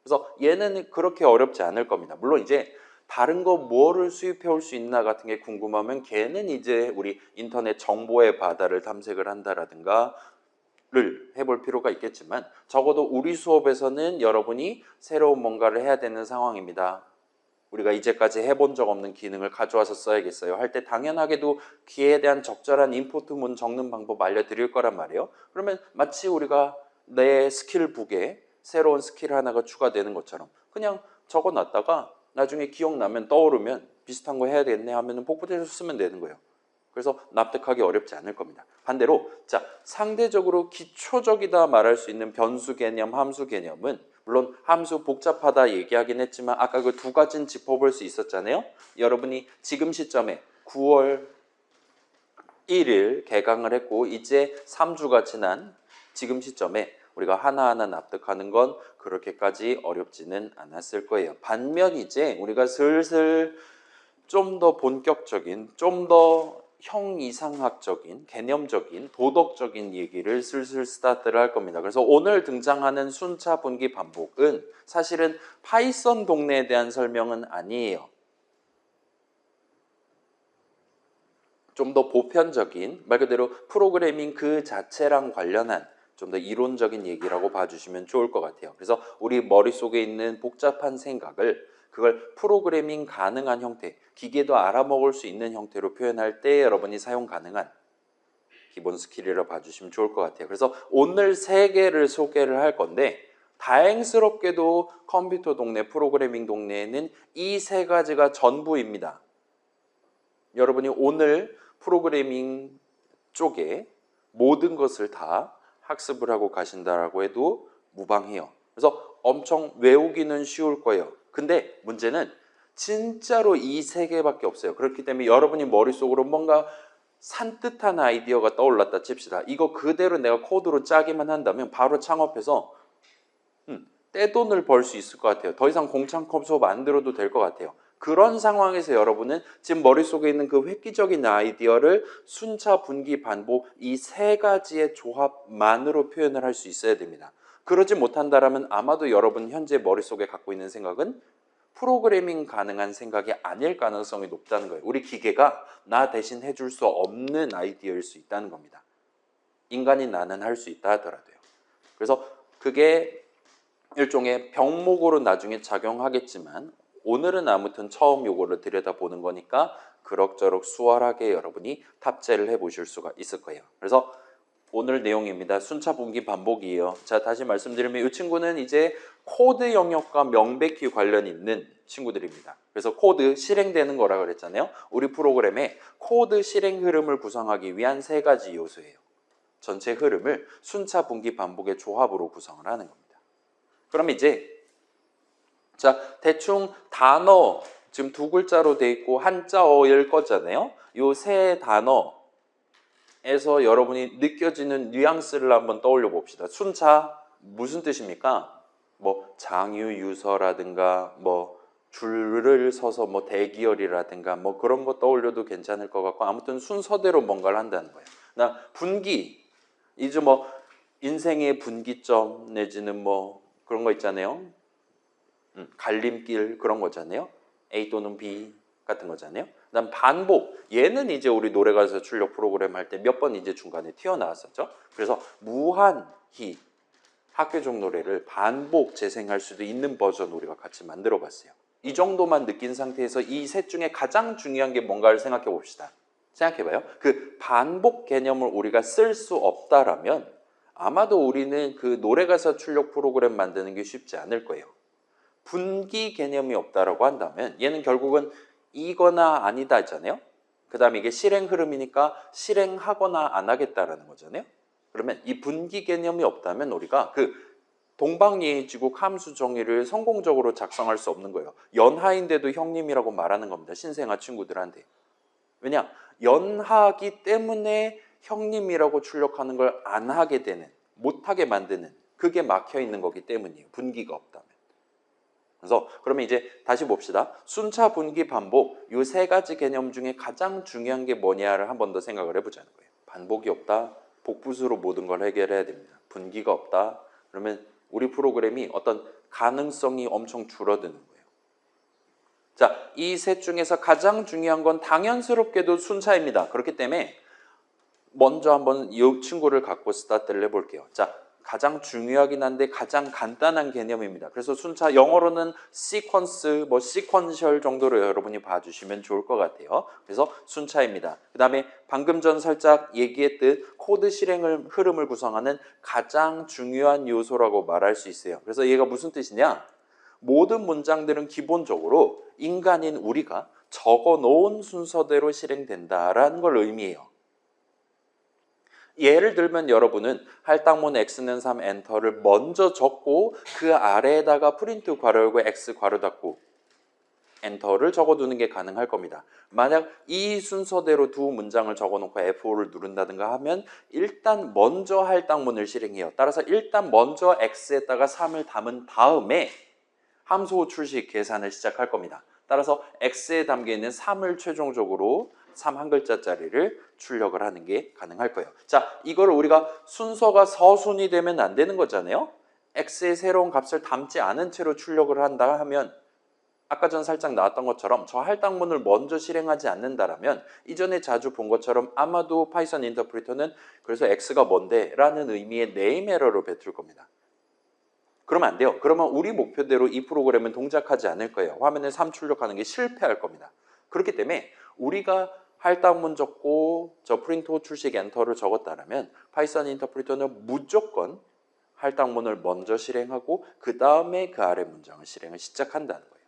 그래서 얘는 그렇게 어렵지 않을 겁니다. 물론 이제 다른 거 뭐를 수입해 올 수 있나 같은 게 궁금하면 걔는 이제 우리 인터넷 정보의 바다를 탐색을 한다라든가 를 해볼 필요가 있겠지만 적어도 우리 수업에서는 여러분이 새로운 뭔가를 해야 되는 상황입니다. 우리가 이제까지 해본 적 없는 기능을 가져와서 써야겠어요 할 때 당연하게도 기에 대한 적절한 인포트문 적는 방법 알려드릴 거란 말이에요. 그러면 마치 우리가 내 스킬북에 새로운 스킬 하나가 추가되는 것처럼 그냥 적어놨다가 나중에 기억나면 떠오르면 비슷한 거 해야 되겠네 하면 복붙해서 쓰면 되는 거예요. 그래서 납득하기 어렵지 않을 겁니다. 반대로 자 상대적으로 기초적이다 말할 수 있는 변수 개념, 함수 개념은 물론 함수 복잡하다 얘기하긴 했지만 아까 그 두 가지는 짚어볼 수 있었잖아요. 여러분이 지금 시점에 9월 1일 개강을 했고 이제 3주가 지난 지금 시점에 우리가 하나하나 납득하는 건 그렇게까지 어렵지는 않았을 거예요. 반면 이제 우리가 슬슬 좀 더 본격적인, 좀 더 형이상학적인, 개념적인, 도덕적인 얘기를 슬슬 스타트를 할 겁니다. 그래서 오늘 등장하는 순차, 분기, 반복은 사실은 파이썬 동네에 대한 설명은 아니에요. 좀 더 보편적인, 말 그대로 프로그래밍 그 자체랑 관련한 좀 더 이론적인 얘기라고 봐주시면 좋을 것 같아요. 그래서 우리 머릿속에 있는 복잡한 생각을 그걸 프로그래밍 가능한 형태, 기계도 알아먹을 수 있는 형태로 표현할 때 여러분이 사용 가능한 기본 스킬이라 봐주시면 좋을 것 같아요. 그래서 오늘 3개를 소개를 할 건데 다행스럽게도 컴퓨터 동네, 프로그래밍 동네에는 이 3가지가 전부입니다. 여러분이 오늘 프로그래밍 쪽에 모든 것을 다 학습을 하고 가신다라고 해도 무방해요. 그래서 엄청 외우기는 쉬울 거예요. 근데 문제는 진짜로 이 3개밖에 없어요. 그렇기 때문에 여러분이 머릿속으로 뭔가 산뜻한 아이디어가 떠올랐다 칩시다. 이거 그대로 내가 코드로 짜기만 한다면 바로 창업해서 떼돈을 벌 수 있을 것 같아요. 더 이상 공창컴소 만들어도 될 것 같아요. 그런 상황에서 여러분은 지금 머릿속에 있는 그 획기적인 아이디어를 순차, 분기, 반복 이 3가지의 조합만으로 표현을 할 수 있어야 됩니다. 그러지 못한다면 아마도 여러분 현재 머릿속에 갖고 있는 생각은 프로그래밍 가능한 생각이 아닐 가능성이 높다는 거예요. 우리 기계가 나 대신 해줄 수 없는 아이디어일 수 있다는 겁니다. 인간인 나는 할 수 있다 하더라도요. 그래서 그게 일종의 병목으로 나중에 작용하겠지만 오늘은 아무튼 처음 요거를 들여다보는 거니까 그럭저럭 수월하게 여러분이 탑재를 해보실 수가 있을 거예요. 그래서 오늘 내용입니다. 순차, 분기, 반복이에요. 자, 다시 말씀드리면 이 친구는 이제 코드 영역과 명백히 관련 있는 친구들입니다. 그래서 코드 실행되는 거라 그랬잖아요. 우리 프로그램의 코드 실행 흐름을 구성하기 위한 3가지 요소예요. 전체 흐름을 순차, 분기, 반복의 조합으로 구성을 하는 겁니다. 그럼 이제 자, 대충 단어 지금 2글자로 돼 있고 한자어일 거잖아요. 요 3 단어에서 여러분이 느껴지는 뉘앙스를 한번 떠올려 봅시다. 순차 무슨 뜻입니까? 뭐 장유유서라든가 뭐 줄을 서서 뭐 대기열이라든가 뭐 그런 거 떠올려도 괜찮을 것 같고 아무튼 순서대로 뭔가를 한다는 거예요. 나 분기 이제 뭐 인생의 분기점 내지는 뭐 그런 거 있잖아요. 갈림길 그런 거잖아요. A 또는 B 같은 거잖아요. 그다음 반복. 얘는 이제 우리 노래가서 출력 프로그램 할 때 몇 번 이제 중간에 튀어나왔었죠. 그래서 무한히 학교종 노래를 반복 재생할 수도 있는 버전 우리가 같이 만들어 봤어요. 이 정도만 느낀 상태에서 이 셋 중에 가장 중요한 게 뭔가를 생각해 봅시다. 생각해봐요. 그 반복 개념을 우리가 쓸 수 없다라면 아마도 우리는 그 노래가사 출력 프로그램 만드는 게 쉽지 않을 거예요. 분기 개념이 없다라고 한다면 얘는 결국은 이거나 아니다 있잖아요. 그 다음에 이게 실행 흐름이니까 실행하거나 안 하겠다라는 거잖아요. 그러면 이 분기 개념이 없다면 우리가 그 동방예의지국 함수 정의를 성공적으로 작성할 수 없는 거예요. 연하인데도 형님이라고 말하는 겁니다. 신생아 친구들한테. 왜냐? 연하기 때문에 형님이라고 출력하는 걸 안 하게 되는, 못하게 만드는 그게 막혀 있는 거기 때문이에요. 분기가 없다면. 그래서 그러면 이제 다시 봅시다. 순차, 분기, 반복 이 3가지 개념 중에 가장 중요한 게 뭐냐를 한 번 더 생각을 해보자는 거예요. 반복이 없다. 복붙으로 모든 걸 해결해야 됩니다. 분기가 없다. 그러면 우리 프로그램이 어떤 가능성이 엄청 줄어드는 거예요. 자, 이 셋 중에서 가장 중요한 건 당연스럽게도 순차입니다. 그렇기 때문에 먼저 한번 이 친구를 갖고 스타트를 해볼게요. 자, 가장 중요하긴 한데 가장 간단한 개념입니다. 그래서 순차 영어로는 시퀀스, 뭐 시퀀셜 정도로 여러분이 봐주시면 좋을 것 같아요. 그래서 순차입니다. 그 다음에 방금 전 살짝 얘기했듯 코드 실행을 흐름을 구성하는 가장 중요한 요소라고 말할 수 있어요. 그래서 얘가 무슨 뜻이냐? 모든 문장들은 기본적으로 인간인 우리가 적어놓은 순서대로 실행된다라는 걸 의미해요. 예를 들면 여러분은 할당문 x는 3 엔터를 먼저 적고 그 아래에다가 프린트 괄호 열고 x 괄호 닫고 엔터를 적어두는 게 가능할 겁니다. 만약 이 순서대로 두 문장을 적어놓고 F5를 누른다든가 하면 일단 먼저 할당문을 실행해요. 따라서 일단 먼저 x에다가 3을 담은 다음에 함수 출식 계산을 시작할 겁니다. 따라서 x에 담겨있는 3을 최종적으로 3 한 글자짜리를 출력을 하는 게 가능할 거예요. 자, 이거를 우리가 순서가 서순이 되면 안 되는 거잖아요. x의 새로운 값을 담지 않은 채로 출력을 한다 하면 아까 전 살짝 나왔던 것처럼 저 할당문을 먼저 실행하지 않는다라면 이전에 자주 본 것처럼 아마도 파이썬 인터프리터는 그래서 x가 뭔데? 라는 의미의 네임 에러로 뱉을 겁니다. 그러면 안 돼요. 그러면 우리 목표대로 이 프로그램은 동작하지 않을 거예요. 화면에 3 출력하는 게 실패할 겁니다. 그렇기 때문에 우리가 할당문 적고 저 프린트 출식 엔터를 적었다면 파이썬 인터프리터는 무조건 할당문을 먼저 실행하고 그 다음에 그 아래 문장을 실행을 시작한다는 거예요.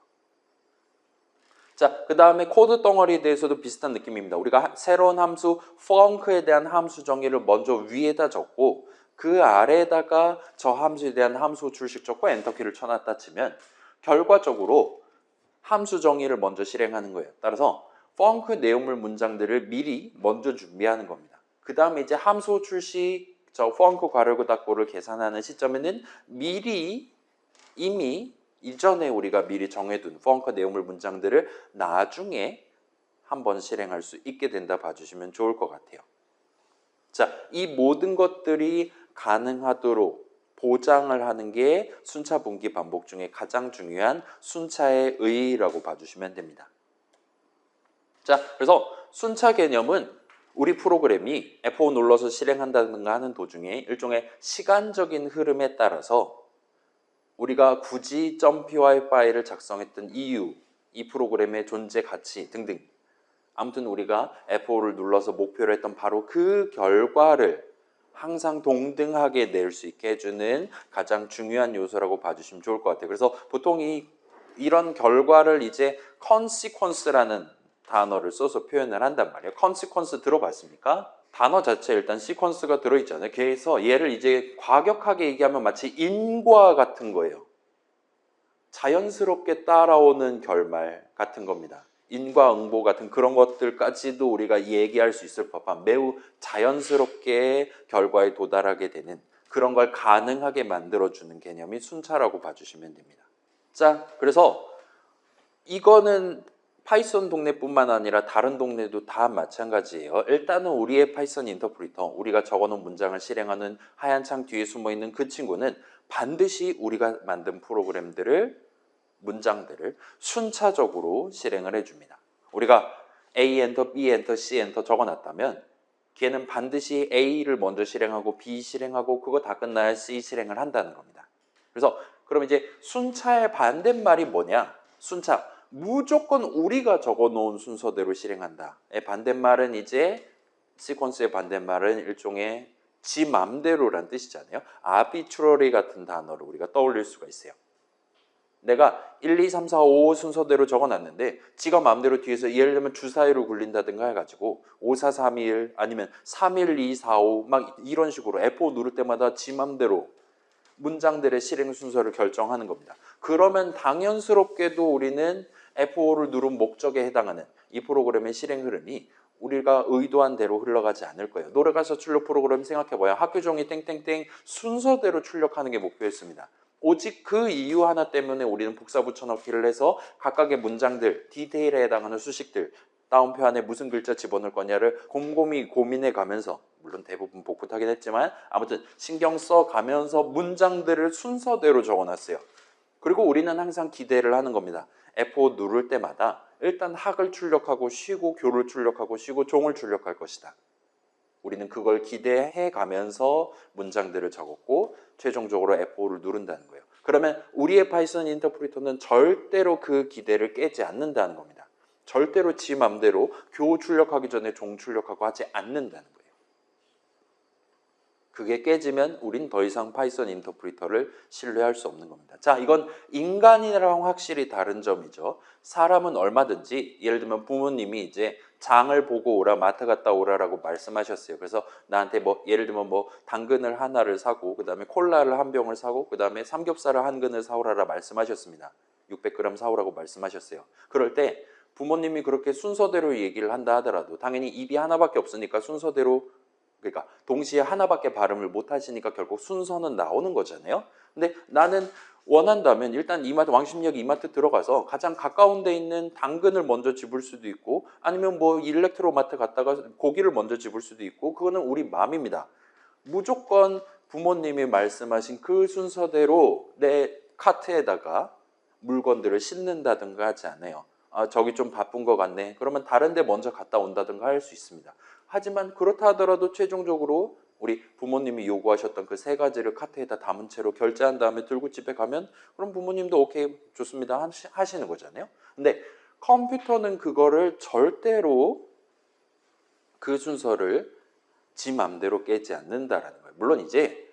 자, 그 다음에 코드 덩어리에 대해서도 비슷한 느낌입니다. 우리가 새로운 함수 func에 대한 함수 정의를 먼저 위에다 적고 그 아래에다가 저 함수에 대한 함수 출식 적고 엔터키를 쳐놨다 치면 결과적으로 함수 정의를 먼저 실행하는 거예요. 따라서 func 내용물 문장들을 미리 먼저 준비하는 겁니다. 그 다음에 이제 함수 출식 저 func 괄호 닫고를 계산하는 시점에는 미리 이미 이전에 우리가 미리 정해둔 func 내용물 문장들을 나중에 한번 실행할 수 있게 된다 봐주시면 좋을 것 같아요. 자, 이 모든 것들이 가능하도록 보장을 하는 게 순차, 분기, 반복 중에 가장 중요한 순차의 의의라고 봐주시면 됩니다. 자, 그래서 순차 개념은 우리 프로그램이 F5 눌러서 실행한다든가 하는 도중에 일종의 시간적인 흐름에 따라서 우리가 굳이 .py 파일을 작성했던 이유, 이 프로그램의 존재 가치 등등 아무튼 우리가 F5를 눌러서 목표로 했던 바로 그 결과를 항상 동등하게 낼 수 있게 해주는 가장 중요한 요소라고 봐주시면 좋을 것 같아요. 그래서 보통 이런 결과를 이제 consequence라는 단어를 써서 표현을 한단 말이에요. consequence 들어봤습니까? 단어 자체에 일단 시퀀스가 들어있잖아요. 그래서 얘를 이제 과격하게 얘기하면 마치 인과 같은 거예요. 자연스럽게 따라오는 결말 같은 겁니다. 인과응보 같은 그런 것들까지도 우리가 얘기할 수 있을 법한 매우 자연스럽게 결과에 도달하게 되는 그런 걸 가능하게 만들어주는 개념이 순차라고 봐주시면 됩니다. 자, 그래서 이거는 파이썬 동네뿐만 아니라 다른 동네도 다 마찬가지예요. 일단은 우리의 파이썬 인터프리터, 우리가 적어놓은 문장을 실행하는 하얀 창 뒤에 숨어있는 그 친구는 반드시 우리가 만든 프로그램들을 문장들을 순차적으로 실행을 해줍니다. 우리가 A 엔터, B 엔터, C 엔터 적어놨다면 걔는 반드시 A를 먼저 실행하고 B 실행하고 그거 다 끝나야 C 실행을 한다는 겁니다. 그래서 그럼 이제 순차의 반대말이 뭐냐? 순차, 무조건 우리가 적어놓은 순서대로 실행한다. 반대말은 이제 시퀀스의 반대말은 일종의 지 맘대로란 뜻이잖아요. arbitrary 같은 단어를 우리가 떠올릴 수가 있어요. 내가 1, 2, 3, 4, 5 순서대로 적어놨는데 지가 마음대로 뒤에서 예를 들면 주사위로 굴린다든가 해가지고 5, 4, 3, 1 아니면 3, 1, 2, 4, 5 막 이런 식으로 F5 누를 때마다 지 맘대로 문장들의 실행 순서를 결정하는 겁니다. 그러면 당연스럽게도 우리는 F5를 누른 목적에 해당하는 이 프로그램의 실행 흐름이 우리가 의도한 대로 흘러가지 않을 거예요. 노래가사 출력 프로그램 생각해봐요. 학교 종이 땡땡땡 순서대로 출력하는 게 목표였습니다. 오직 그 이유 하나 때문에 우리는 복사 붙여넣기를 해서 각각의 문장들, 디테일에 해당하는 수식들, 다운표 안에 무슨 글자 집어넣을 거냐를 곰곰이 고민해 가면서 물론 대부분 복붙하긴 했지만 아무튼 신경 써 가면서 문장들을 순서대로 적어놨어요. 그리고 우리는 항상 기대를 하는 겁니다. F5 누를 때마다 일단 학을 출력하고 쉬고 교를 출력하고 쉬고 종을 출력할 것이다. 우리는 그걸 기대해 가면서 문장들을 적었고 최종적으로 F5를 누른다는 거예요. 그러면 우리의 파이썬 인터프리터는 절대로 그 기대를 깨지 않는다는 겁니다. 절대로 지 맘대로 교 출력하기 전에 종 출력하고 하지 않는다는 거예요. 그게 깨지면 우린 더 이상 파이썬 인터프리터를 신뢰할 수 없는 겁니다. 자, 이건 인간이랑 확실히 다른 점이죠. 사람은 얼마든지 예를 들면 부모님이 이제 장을 보고 오라, 마트 갔다 오라라고 말씀하셨어요. 그래서 나한테 뭐 예를 들면 뭐 당근을 하나를 사고 그 다음에 콜라를 한 병을 사고 그 다음에 삼겹살을 한 근을 사오라라 말씀하셨습니다. 600g 사오라고 말씀하셨어요. 그럴 때 부모님이 그렇게 순서대로 얘기를 한다 하더라도 당연히 입이 하나밖에 없으니까 순서대로 그러니까 동시에 하나밖에 발음을 못 하시니까 결국 순서는 나오는 거잖아요. 근데 나는 원한다면 일단 이마트 왕십리역 이마트 들어가서 가장 가까운 데 있는 당근을 먼저 집을 수도 있고 아니면 뭐 일렉트로마트 갔다가 고기를 먼저 집을 수도 있고 그거는 우리 마음입니다. 무조건 부모님이 말씀하신 그 순서대로 내 카트에다가 물건들을 싣는다든가 하지 않아요. 아, 저기 좀 바쁜 것 같네. 그러면 다른 데 먼저 갔다 온다든가 할 수 있습니다. 하지만 그렇다 하더라도 최종적으로 우리 부모님이 요구하셨던 그 세 가지를 카트에다 담은 채로 결제한 다음에 들고 집에 가면 그럼 부모님도 오케이 좋습니다 하시는 거잖아요. 근데 컴퓨터는 그거를 절대로 그 순서를 지 맘대로 깨지 않는다라는 거예요. 물론 이제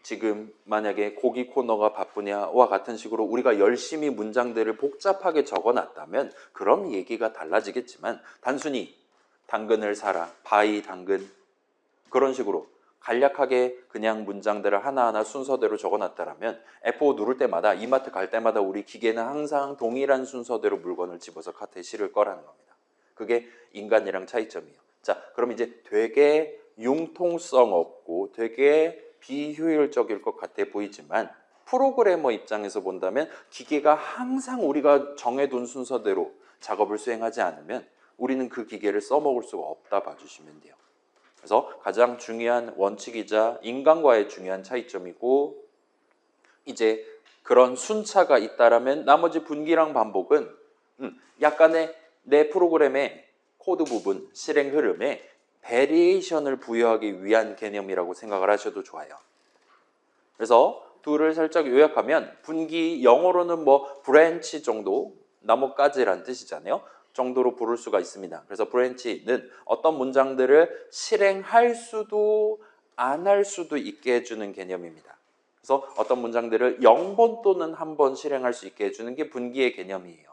지금 만약에 고기 코너가 바쁘냐와 같은 식으로 우리가 열심히 문장들을 복잡하게 적어놨다면 그럼 얘기가 달라지겠지만 단순히 당근을 사라, 바이 당근 그런 식으로 간략하게 그냥 문장들을 하나하나 순서대로 적어놨다면 F5 누를 때마다 이마트 갈 때마다 우리 기계는 항상 동일한 순서대로 물건을 집어서 카트에 실을 거라는 겁니다. 그게 인간이랑 차이점이에요. 자, 그럼 이제 되게 융통성 없고 되게 비효율적일 것 같아 보이지만 프로그래머 입장에서 본다면 기계가 항상 우리가 정해둔 순서대로 작업을 수행하지 않으면 우리는 그 기계를 써먹을 수가 없다 봐주시면 돼요. 그래서 가장 중요한 원칙이자 인간과의 중요한 차이점이고 이제 그런 순차가 있다라면 나머지 분기랑 반복은 약간의 내 프로그램의 코드 부분, 실행 흐름에 베리에이션을 부여하기 위한 개념이라고 생각을 하셔도 좋아요. 그래서 둘을 살짝 요약하면 분기 영어로는 뭐 브랜치 정도, 나뭇가지란 뜻이잖아요. 정도로 부를 수가 있습니다. 그래서 브랜치는 어떤 문장들을 실행할 수도 안 할 수도 있게 해주는 개념입니다. 그래서 어떤 문장들을 0번 또는 1번 실행할 수 있게 해주는 게 분기의 개념이에요.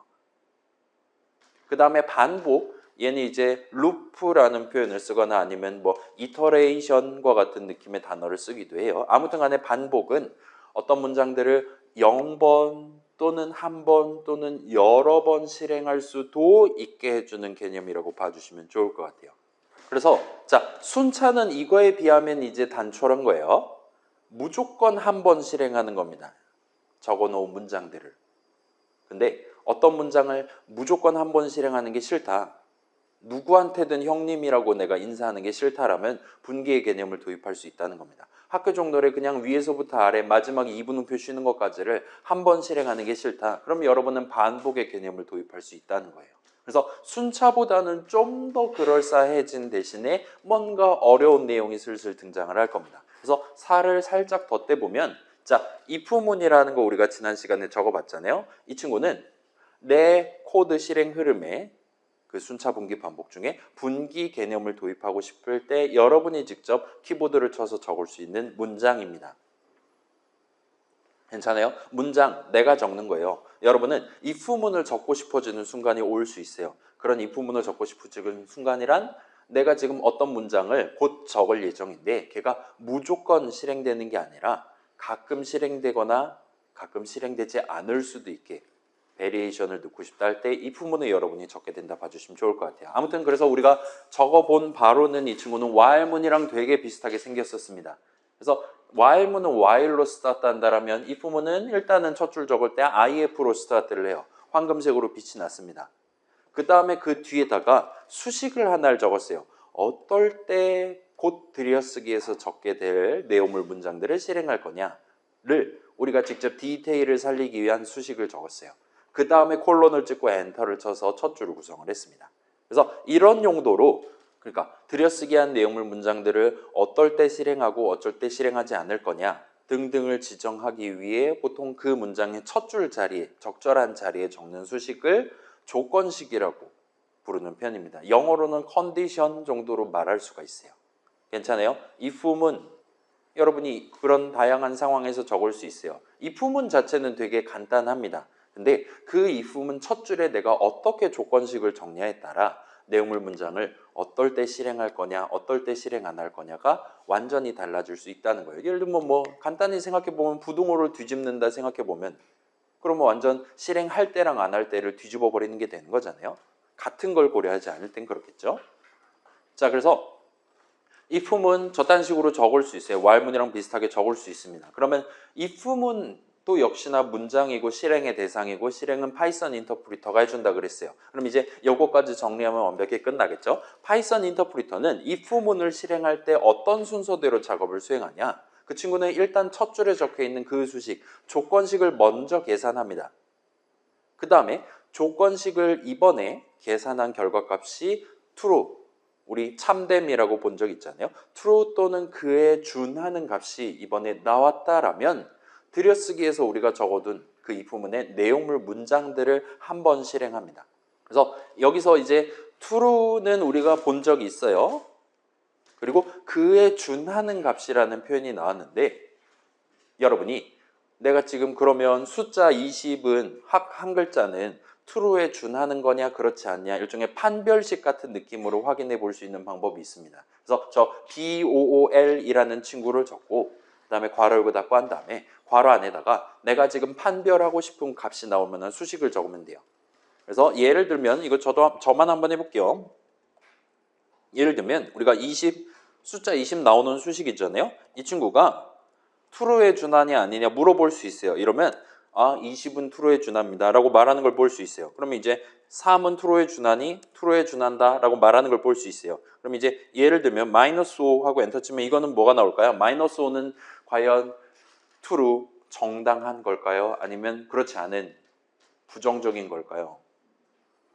그 다음에 반복, 얘는 이제 루프라는 표현을 쓰거나 아니면 뭐 이터레이션과 같은 느낌의 단어를 쓰기도 해요. 아무튼 간에 반복은 어떤 문장들을 0번 또는 1번 또는 여러 번 실행할 수도 있게 해주는 개념이라고 봐주시면 좋을 것 같아요. 그래서 자, 순차는 이거에 비하면 이제 단촐한 거예요. 무조건 1번 실행하는 겁니다. 적어놓은 문장들을. 근데 어떤 문장을 무조건 1번 실행하는 게 싫다. 누구한테든 형님이라고 내가 인사하는 게 싫다라면 분기의 개념을 도입할 수 있다는 겁니다. 학교 종료를 그냥 위에서부터 아래 마지막 2분음표 쉬는 것까지를 1번 실행하는 게 싫다. 그럼 여러분은 반복의 개념을 도입할 수 있다는 거예요. 그래서 순차보다는 좀 더 그럴싸해진 대신에 뭔가 어려운 내용이 슬슬 등장을 할 겁니다. 그래서 살을 살짝 덧대보면 자, if문이라는 거 우리가 지난 시간에 적어봤잖아요. 이 친구는 내 코드 실행 흐름에 그 순차 분기 반복 중에 분기 개념을 도입하고 싶을 때 여러분이 직접 키보드를 쳐서 적을 수 있는 문장입니다. 괜찮아요? 문장 내가 적는 거예요. 여러분은 if문을 적고 싶어지는 순간이 올 수 있어요. 그런 if문을 적고 싶어지는 순간이란 내가 지금 어떤 문장을 곧 적을 예정인데 걔가 무조건 실행되는 게 아니라 가끔 실행되거나 가끔 실행되지 않을 수도 있게 베리에이션을 넣고 싶다 할 때 if문을 여러분이 적게 된다 봐주시면 좋을 것 같아요. 아무튼 그래서 우리가 적어본 바로는 이 친구는 while문이랑 되게 비슷하게 생겼었습니다. 그래서 while문은 while로 스타트 한다라면 if문은 일단은 첫 줄 적을 때 if로 스타트를 해요. 황금색으로 빛이 났습니다. 그 다음에 그 뒤에다가 수식을 하나를 적었어요. 어떨 때 곧 들여쓰기에서 적게 될 내용물 문장들을 실행할 거냐를 우리가 직접 디테일을 살리기 위한 수식을 적었어요. 그 다음에 콜론을 찍고 엔터를 쳐서 첫 줄을 구성을 했습니다. 그래서 이런 용도로 그러니까 들여쓰기 한 내용물 문장들을 어떨 때 실행하고 어쩔 때 실행하지 않을 거냐 등등을 지정하기 위해 보통 그 문장의 첫 줄 자리에 적절한 자리에 적는 수식을 조건식이라고 부르는 편입니다. 영어로는 컨디션 정도로 말할 수가 있어요. 괜찮아요? if문 여러분이 그런 다양한 상황에서 적을 수 있어요. if문 자체는 되게 간단합니다. 근데 그 if문 첫 줄에 내가 어떻게 조건식을 정리에 따라 내용물 문장을 어떨 때 실행할 거냐 어떨 때 실행 안 할 거냐가 완전히 달라질 수 있다는 거예요. 예를 들면 뭐 간단히 생각해보면 부등호를 뒤집는다 생각해보면 그러면 완전 실행할 때랑 안 할 때를 뒤집어 버리는 게 되는 거잖아요. 같은 걸 고려하지 않을 땐 그렇겠죠. 자, 그래서 if문 저딴 식으로 적을 수 있어요. while문이랑 비슷하게 적을 수 있습니다. 그러면 if문 또 역시나 문장이고 실행의 대상이고 실행은 파이썬 인터프리터가 해준다 그랬어요. 그럼 이제 요거까지 정리하면 완벽히 끝나겠죠. 파이썬 인터프리터는 if문을 실행할 때 어떤 순서대로 작업을 수행하냐. 그 친구는 일단 첫 줄에 적혀있는 그 수식, 조건식을 먼저 계산합니다. 그 다음에 조건식을 이번에 계산한 결과값이 true, 우리 참됨이라고 본 적 있잖아요. true 또는 그에 준하는 값이 이번에 나왔다라면 들여쓰기에서 우리가 적어둔 그 if문의 내용물 문장들을 한번 실행합니다. 그래서 여기서 이제 true는 우리가 본 적이 있어요. 그리고 그에 준하는 값이라는 표현이 나왔는데 여러분이 내가 지금 그러면 숫자 20은 한 글자는 true에 준하는 거냐 그렇지 않냐 일종의 판별식 같은 느낌으로 확인해 볼 수 있는 방법이 있습니다. 그래서 저 BOOL이라는 친구를 적고 그다음에 괄호 열고 닫고 한 다음에 괄호 안에다가 내가 지금 판별하고 싶은 값이 나오면 수식을 적으면 돼요. 그래서 예를 들면 이거 저만 한번 해볼게요. 예를 들면 우리가 숫자 20 나오는 수식 있잖아요. 이 친구가 true에 준하냐 아니냐 물어볼 수 있어요. 이러면 20은 true에 준합니다 라고 말하는 걸 볼 수 있어요. 그러면 이제 3은 true에 준하니 true에 준한다 라고 말하는 걸 볼 수 있어요. 그럼 이제 예를 들면 -5 하고 엔터 치면 이거는 뭐가 나올까요? -5는 과연 true 정당한 걸까요? 아니면 그렇지 않은 부정적인 걸까요?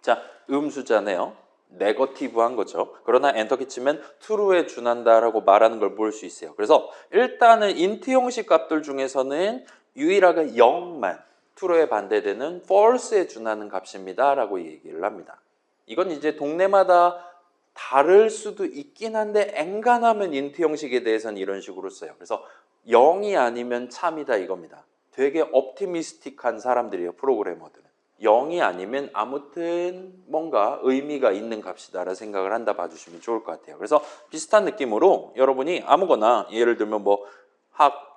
자, 음수잖아요. 네거티브한 거죠. 그러나 엔터키 치면 true에 준한다라고 말하는 걸 볼 수 있어요. 그래서 일단은 인트 형식 값들 중에서는 유일하게 0만 true에 반대되는 false에 준하는 값입니다 라고 얘기를 합니다. 이건 이제 동네마다 다를 수도 있긴 한데 엔간하면 인트 형식에 대해서는 이런 식으로 써요. 그래서 0이 아니면 참이다 이겁니다. 되게 옵티미스틱한 사람들이에요. 프로그래머들은. 0이 아니면 아무튼 뭔가 의미가 있는 값이다라는 생각을 한다 봐주시면 좋을 것 같아요. 그래서 비슷한 느낌으로 여러분이 아무거나 예를 들면 뭐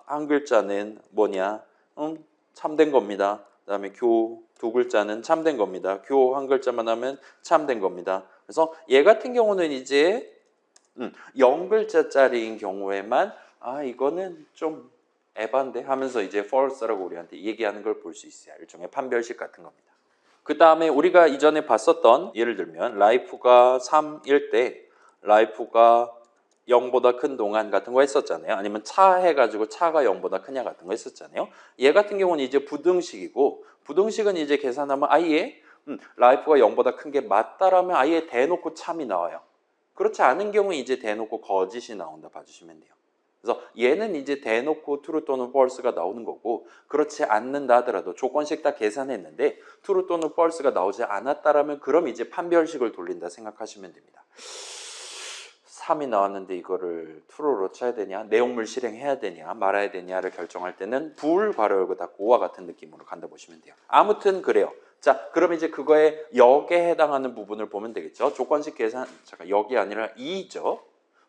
한 글자는 뭐냐? 참된 겁니다. 그다음에 교 두 글자는 참된 겁니다. 교 한 글자만 하면 참된 겁니다. 그래서 얘 같은 경우는 이제 0글자짜리인 경우에만 이거는 좀 에반데 하면서 이제 false라고 우리한테 얘기하는 걸 볼 수 있어요. 일종의 판별식 같은 겁니다. 그 다음에 우리가 이전에 봤었던 예를 들면 life가 3일 때 life가 0보다 큰 동안 같은 거 했었잖아요. 아니면 차 해가지고 차가 0보다 크냐 같은 거 했었잖아요. 얘 같은 경우는 이제 부등식이고 부등식은 이제 계산하면 아예 life가 0보다 큰 게 맞다라면 아예 대놓고 참이 나와요. 그렇지 않은 경우에 이제 대놓고 거짓이 나온다 봐주시면 돼요. 그래서 얘는 이제 대놓고 true 또는 false가 나오는 거고 그렇지 않는다 하더라도 조건식 다 계산했는데 true 또는 false가 나오지 않았다라면 그럼 이제 판별식을 돌린다 생각하시면 됩니다. 3이 나왔는데 이거를 true로 쳐야 되냐 내용물 실행해야 되냐 말아야 되냐를 결정할 때는 불 괄호 열고 닫고와 같은 느낌으로 간다 보시면 돼요. 아무튼 그래요. 자, 그럼 이제 그거에 역에 해당하는 부분을 보면 되겠죠. 조건식 계산, 잠깐 역이 아니라 2죠.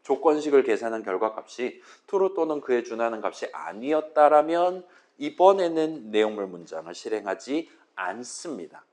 조건식을 계산한 결과값이 true 또는 그에 준하는 값이 아니었다라면 이번에는 내용물 문장을 실행하지 않습니다.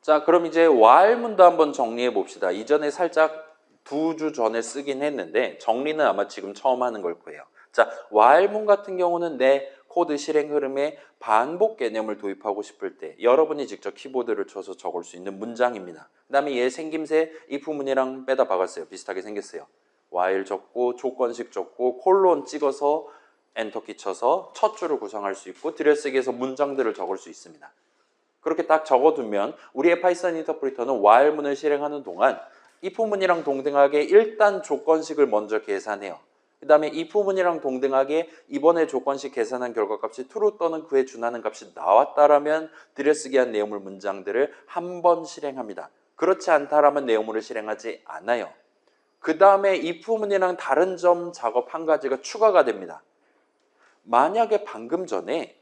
자, 그럼 이제 while문도 한번 정리해 봅시다. 이전에 살짝 2주 전에 쓰긴 했는데 정리는 아마 지금 처음 하는 걸 거예요. 자, while문 같은 경우는 내 코드 실행 흐름에 반복 개념을 도입하고 싶을 때 여러분이 직접 키보드를 쳐서 적을 수 있는 문장입니다. 그 다음에 얘 생김새 if문이랑 빼다 박았어요. 비슷하게 생겼어요. while 적고 조건식 적고 콜론 찍어서 엔터키 쳐서 첫 줄을 구성할 수 있고 들여쓰기에서 문장들을 적을 수 있습니다. 그렇게 딱 적어두면 우리의 파이썬 인터프리터는 while문을 실행하는 동안 if문이랑 동등하게 일단 조건식을 먼저 계산해요. 그 다음에 if문이랑 동등하게 이번에 조건식 계산한 결과값이 true 또는 그에 준하는 값이 나왔다라면 들여쓰기한 내용물 문장들을 한 번 실행합니다. 그렇지 않다라면 내용물을 실행하지 않아요. 그 다음에 if문이랑 다른 점 작업 한 가지가 추가가 됩니다. 만약에 방금 전에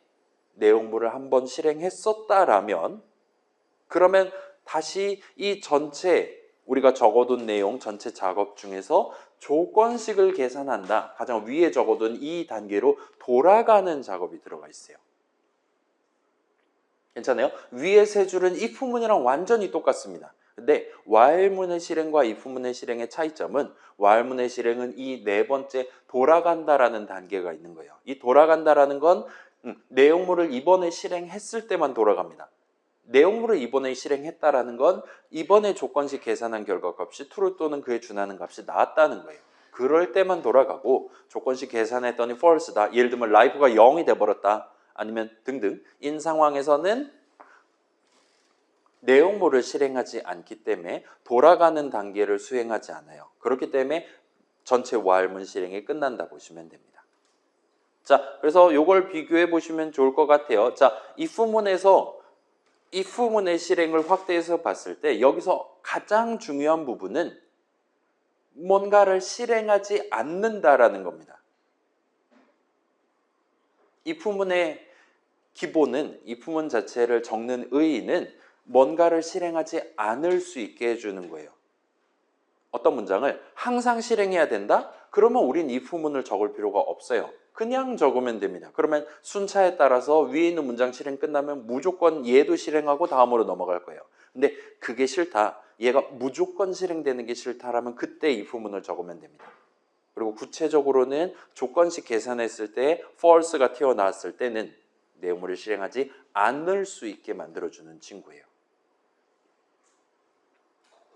내용물을 한번 실행했었다라면 그러면 다시 이 전체 우리가 적어둔 내용 전체 작업 중에서 조건식을 계산한다. 가장 위에 적어둔 이 단계로 돌아가는 작업이 들어가 있어요. 괜찮아요? 위에 세 줄은 if문이랑 완전히 똑같습니다. 근데 while문의 실행과 if문의 실행의 차이점은 while문의 실행은 이 네 번째 돌아간다라는 단계가 있는 거예요. 이 돌아간다라는 건 내용물을 이번에 실행했을 때만 돌아갑니다. 내용물을 이번에 실행했다라는 건 이번에 조건식 계산한 결과값이 true 또는 그에 준하는 값이 나왔다는 거예요. 그럴 때만 돌아가고 조건식 계산했더니 false다. 예를 들면 life가 0이 돼버렸다. 아니면 등등 인 상황에서는 내용물을 실행하지 않기 때문에 돌아가는 단계를 수행하지 않아요. 그렇기 때문에 전체 와일문 실행이 끝난다 보시면 됩니다. 자, 그래서 이걸 비교해 보시면 좋을 것 같아요. 자, if문에서 if문의 실행을 확대해서 봤을 때 여기서 가장 중요한 부분은 뭔가를 실행하지 않는다라는 겁니다. if문의 기본은 if문 자체를 적는 의의는 뭔가를 실행하지 않을 수 있게 해주는 거예요. 어떤 문장을 항상 실행해야 된다? 그러면 우린 if문을 적을 필요가 없어요. 그냥 적으면 됩니다. 그러면 순차에 따라서 위에 있는 문장 실행 끝나면 무조건 얘도 실행하고 다음으로 넘어갈 거예요. 근데 그게 싫다. 얘가 무조건 실행되는 게 싫다라면 그때 if문을 적으면 됩니다. 그리고 구체적으로는 조건식 계산했을 때 false가 튀어나왔을 때는 내용물을 실행하지 않을 수 있게 만들어주는 친구예요.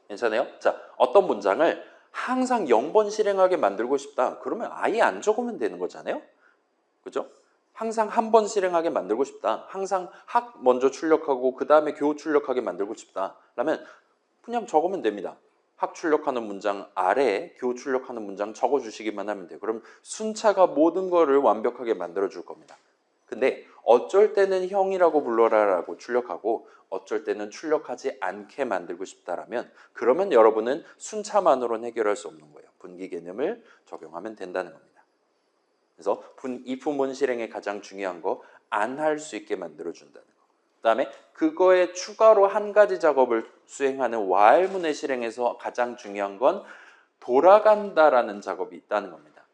괜찮아요? 자, 어떤 문장을 항상 0번 실행하게 만들고 싶다. 그러면 아예 안 적으면 되는 거잖아요? 그죠? 항상 한 번 실행하게 만들고 싶다. 항상 학 먼저 출력하고 그 다음에 교 출력하게 만들고 싶다. 라면 그냥 적으면 됩니다. 학 출력하는 문장 아래에 교 출력하는 문장 적어주시기만 하면 돼요. 그럼 순차가 모든 거를 완벽하게 만들어줄 겁니다. 근데 어쩔 때는 형이라고 불러라라고 출력하고 어쩔 때는 출력하지 않게 만들고 싶다라면 그러면 여러분은 순차만으로는 해결할 수 없는 거예요. 분기 개념을 적용하면 된다는 겁니다. 그래서 if문 실행의 가장 중요한 거 안 할 수 있게 만들어준다는 거. 그 다음에 그거에 추가로 한 가지 작업을 수행하는 while문의 실행에서 가장 중요한 건 돌아간다라는 작업이 있다는 겁니다.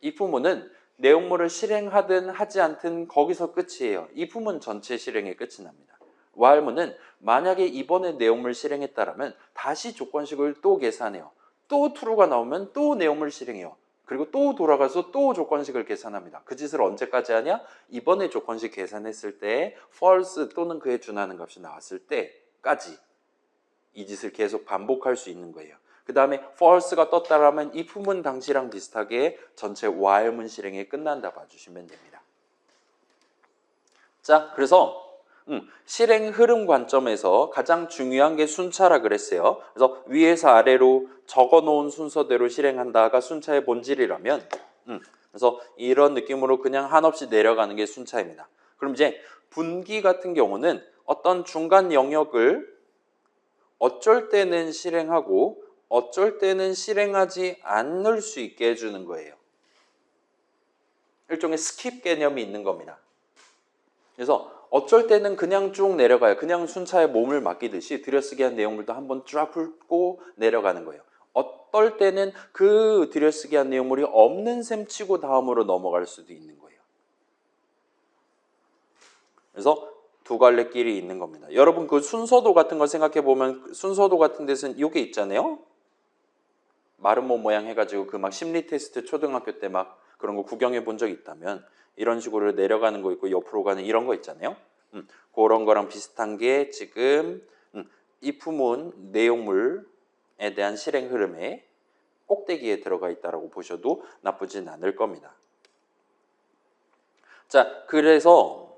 if문은 내용물을 실행하든 하지 않든 거기서 끝이에요. if문 전체 실행의 끝이 납니다. while문은 만약에 이번에 내용물 실행했다라면 다시 조건식을 또 계산해요. 또 true가 나오면 또 내용물 실행해요. 그리고 또 돌아가서 또 조건식을 계산합니다. 그 짓을 언제까지 하냐? 이번에 조건식 계산했을 때 false 또는 그에 준하는 값이 나왔을 때까지 이 짓을 계속 반복할 수 있는 거예요. 그 다음에 false가 떴다라면 if문 당시랑 비슷하게 전체 while문 실행이 끝난다 봐주시면 됩니다. 자, 그래서 실행 흐름 관점에서 가장 중요한 게 순차라 그랬어요. 그래서 위에서 아래로 적어놓은 순서대로 실행한다가 순차의 본질이라면 그래서 이런 느낌으로 그냥 한없이 내려가는 게 순차입니다. 그럼 이제 분기 같은 경우는 어떤 중간 영역을 어쩔 때는 실행하고 어쩔 때는 실행하지 않을 수 있게 해주는 거예요. 일종의 스킵 개념이 있는 겁니다. 그래서 어쩔 때는 그냥 쭉 내려가요. 그냥 순차에 몸을 맡기듯이 들여쓰기 한 내용물도 한번 쫙 훑고 내려가는 거예요. 어떨 때는 그 들여쓰기 한 내용물이 없는 셈 치고 다음으로 넘어갈 수도 있는 거예요. 그래서 두 갈래 길이 있는 겁니다. 여러분 그 순서도 같은 걸 생각해 보면 순서도 같은 데서는 이게 있잖아요. 마른 몸 모양 해가지고 그 막 심리 테스트 초등학교 때 막 그런 거 구경해 본 적 있다면 이런 식으로 내려가는 거 있고 옆으로 가는 이런 거 있잖아요. 그런 거랑 비슷한 게 지금 if문 내용물에 대한 실행 흐름의 꼭대기에 들어가 있다고 보셔도 나쁘진 않을 겁니다. 자, 그래서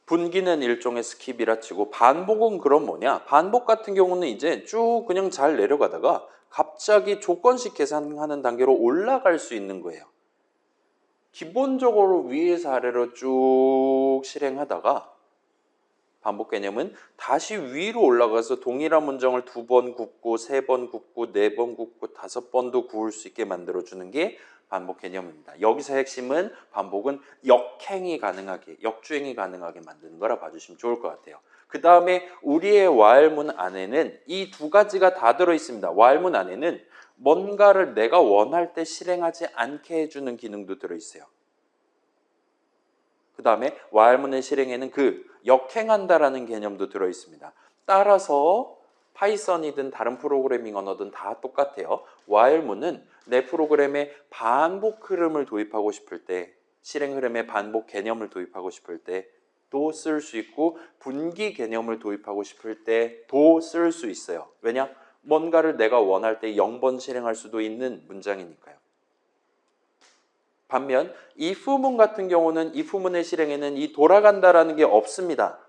분기는 일종의 스킵이라 치고 반복은 그럼 뭐냐? 반복 같은 경우는 이제 쭉 그냥 잘 내려가다가 갑자기 조건식 계산하는 단계로 올라갈 수 있는 거예요. 기본적으로 위에서 아래로 쭉 실행하다가 반복 개념은 다시 위로 올라가서 동일한 문장을 2번 굽고 3번 굽고 4번 굽고 5번도 구울 수 있게 만들어주는 게 반복 개념입니다. 여기서 핵심은 반복은 역행이 가능하게, 역주행이 가능하게 만드는 거라 봐주시면 좋을 것 같아요. 그 다음에 우리의 while문 안에는 이 두 가지가 다 들어있습니다. while문 안에는 뭔가를 내가 원할 때 실행하지 않게 해주는 기능도 들어있어요. 그 다음에 while문의 실행에는 그 역행한다라는 개념도 들어있습니다. 따라서 파이썬이든 다른 프로그래밍 언어든 다 똑같아요. while문은 내 프로그램에 반복 흐름을 도입하고 싶을 때, 실행 흐름에 반복 개념을 도입하고 싶을 때도 쓸 수 있고 분기 개념을 도입하고 싶을 때도 쓸 수 있어요. 왜냐? 뭔가를 내가 원할 때 0번 실행할 수도 있는 문장이니까요. 반면 if문 같은 경우는 if문의 실행에는 이 돌아간다라는 게 없습니다.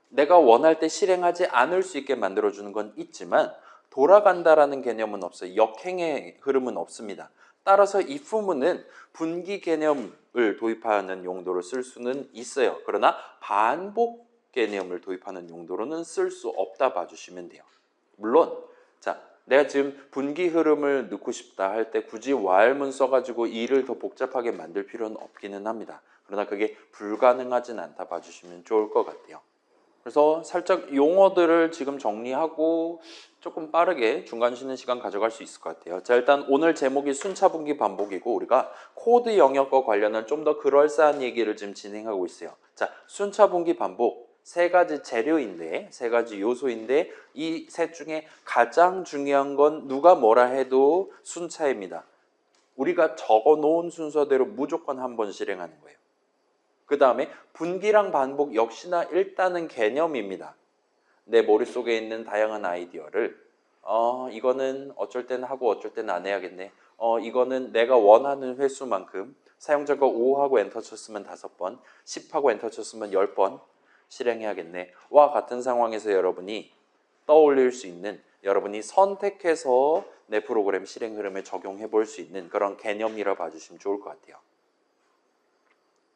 내가 원할 때 실행하지 않을 수 있게 만들어주는 건 있지만 돌아간다라는 개념은 없어요. 역행의 흐름은 없습니다. 따라서 if문은 분기 개념을 도입하는 용도로 쓸 수는 있어요. 그러나 반복 개념을 도입하는 용도로는 쓸 수 없다 봐주시면 돼요. 물론 자, 내가 지금 분기 흐름을 넣고 싶다 할 때 굳이 while문 써가지고 일을 더 복잡하게 만들 필요는 없기는 합니다. 그러나 그게 불가능하진 않다 봐주시면 좋을 것 같아요. 그래서 살짝 용어들을 지금 정리하고 조금 빠르게 중간 쉬는 시간 가져갈 수 있을 것 같아요. 자, 일단 오늘 제목이 순차 분기 반복이고 우리가 코드 영역과 관련한 좀 더 그럴싸한 얘기를 지금 진행하고 있어요. 자, 순차 분기 반복 세 가지 재료인데, 세 가지 요소인데 이 셋 중에 가장 중요한 건 누가 뭐라 해도 순차입니다. 우리가 적어 놓은 순서대로 무조건 한 번 실행하는 거예요. 그 다음에 분기랑 반복 역시나 일단은 개념입니다. 내 머릿속에 있는 다양한 아이디어를 이거는 어쩔 땐 하고 어쩔 땐 안 해야겠네. 이거는 내가 원하는 횟수만큼 사용자가 5하고 엔터 쳤으면 5번, 10하고 엔터 쳤으면 10번 실행해야겠네. 와 같은 상황에서 여러분이 떠올릴 수 있는, 여러분이 선택해서 내 프로그램 실행 흐름에 적용해 볼 수 있는 그런 개념이라 봐주시면 좋을 것 같아요.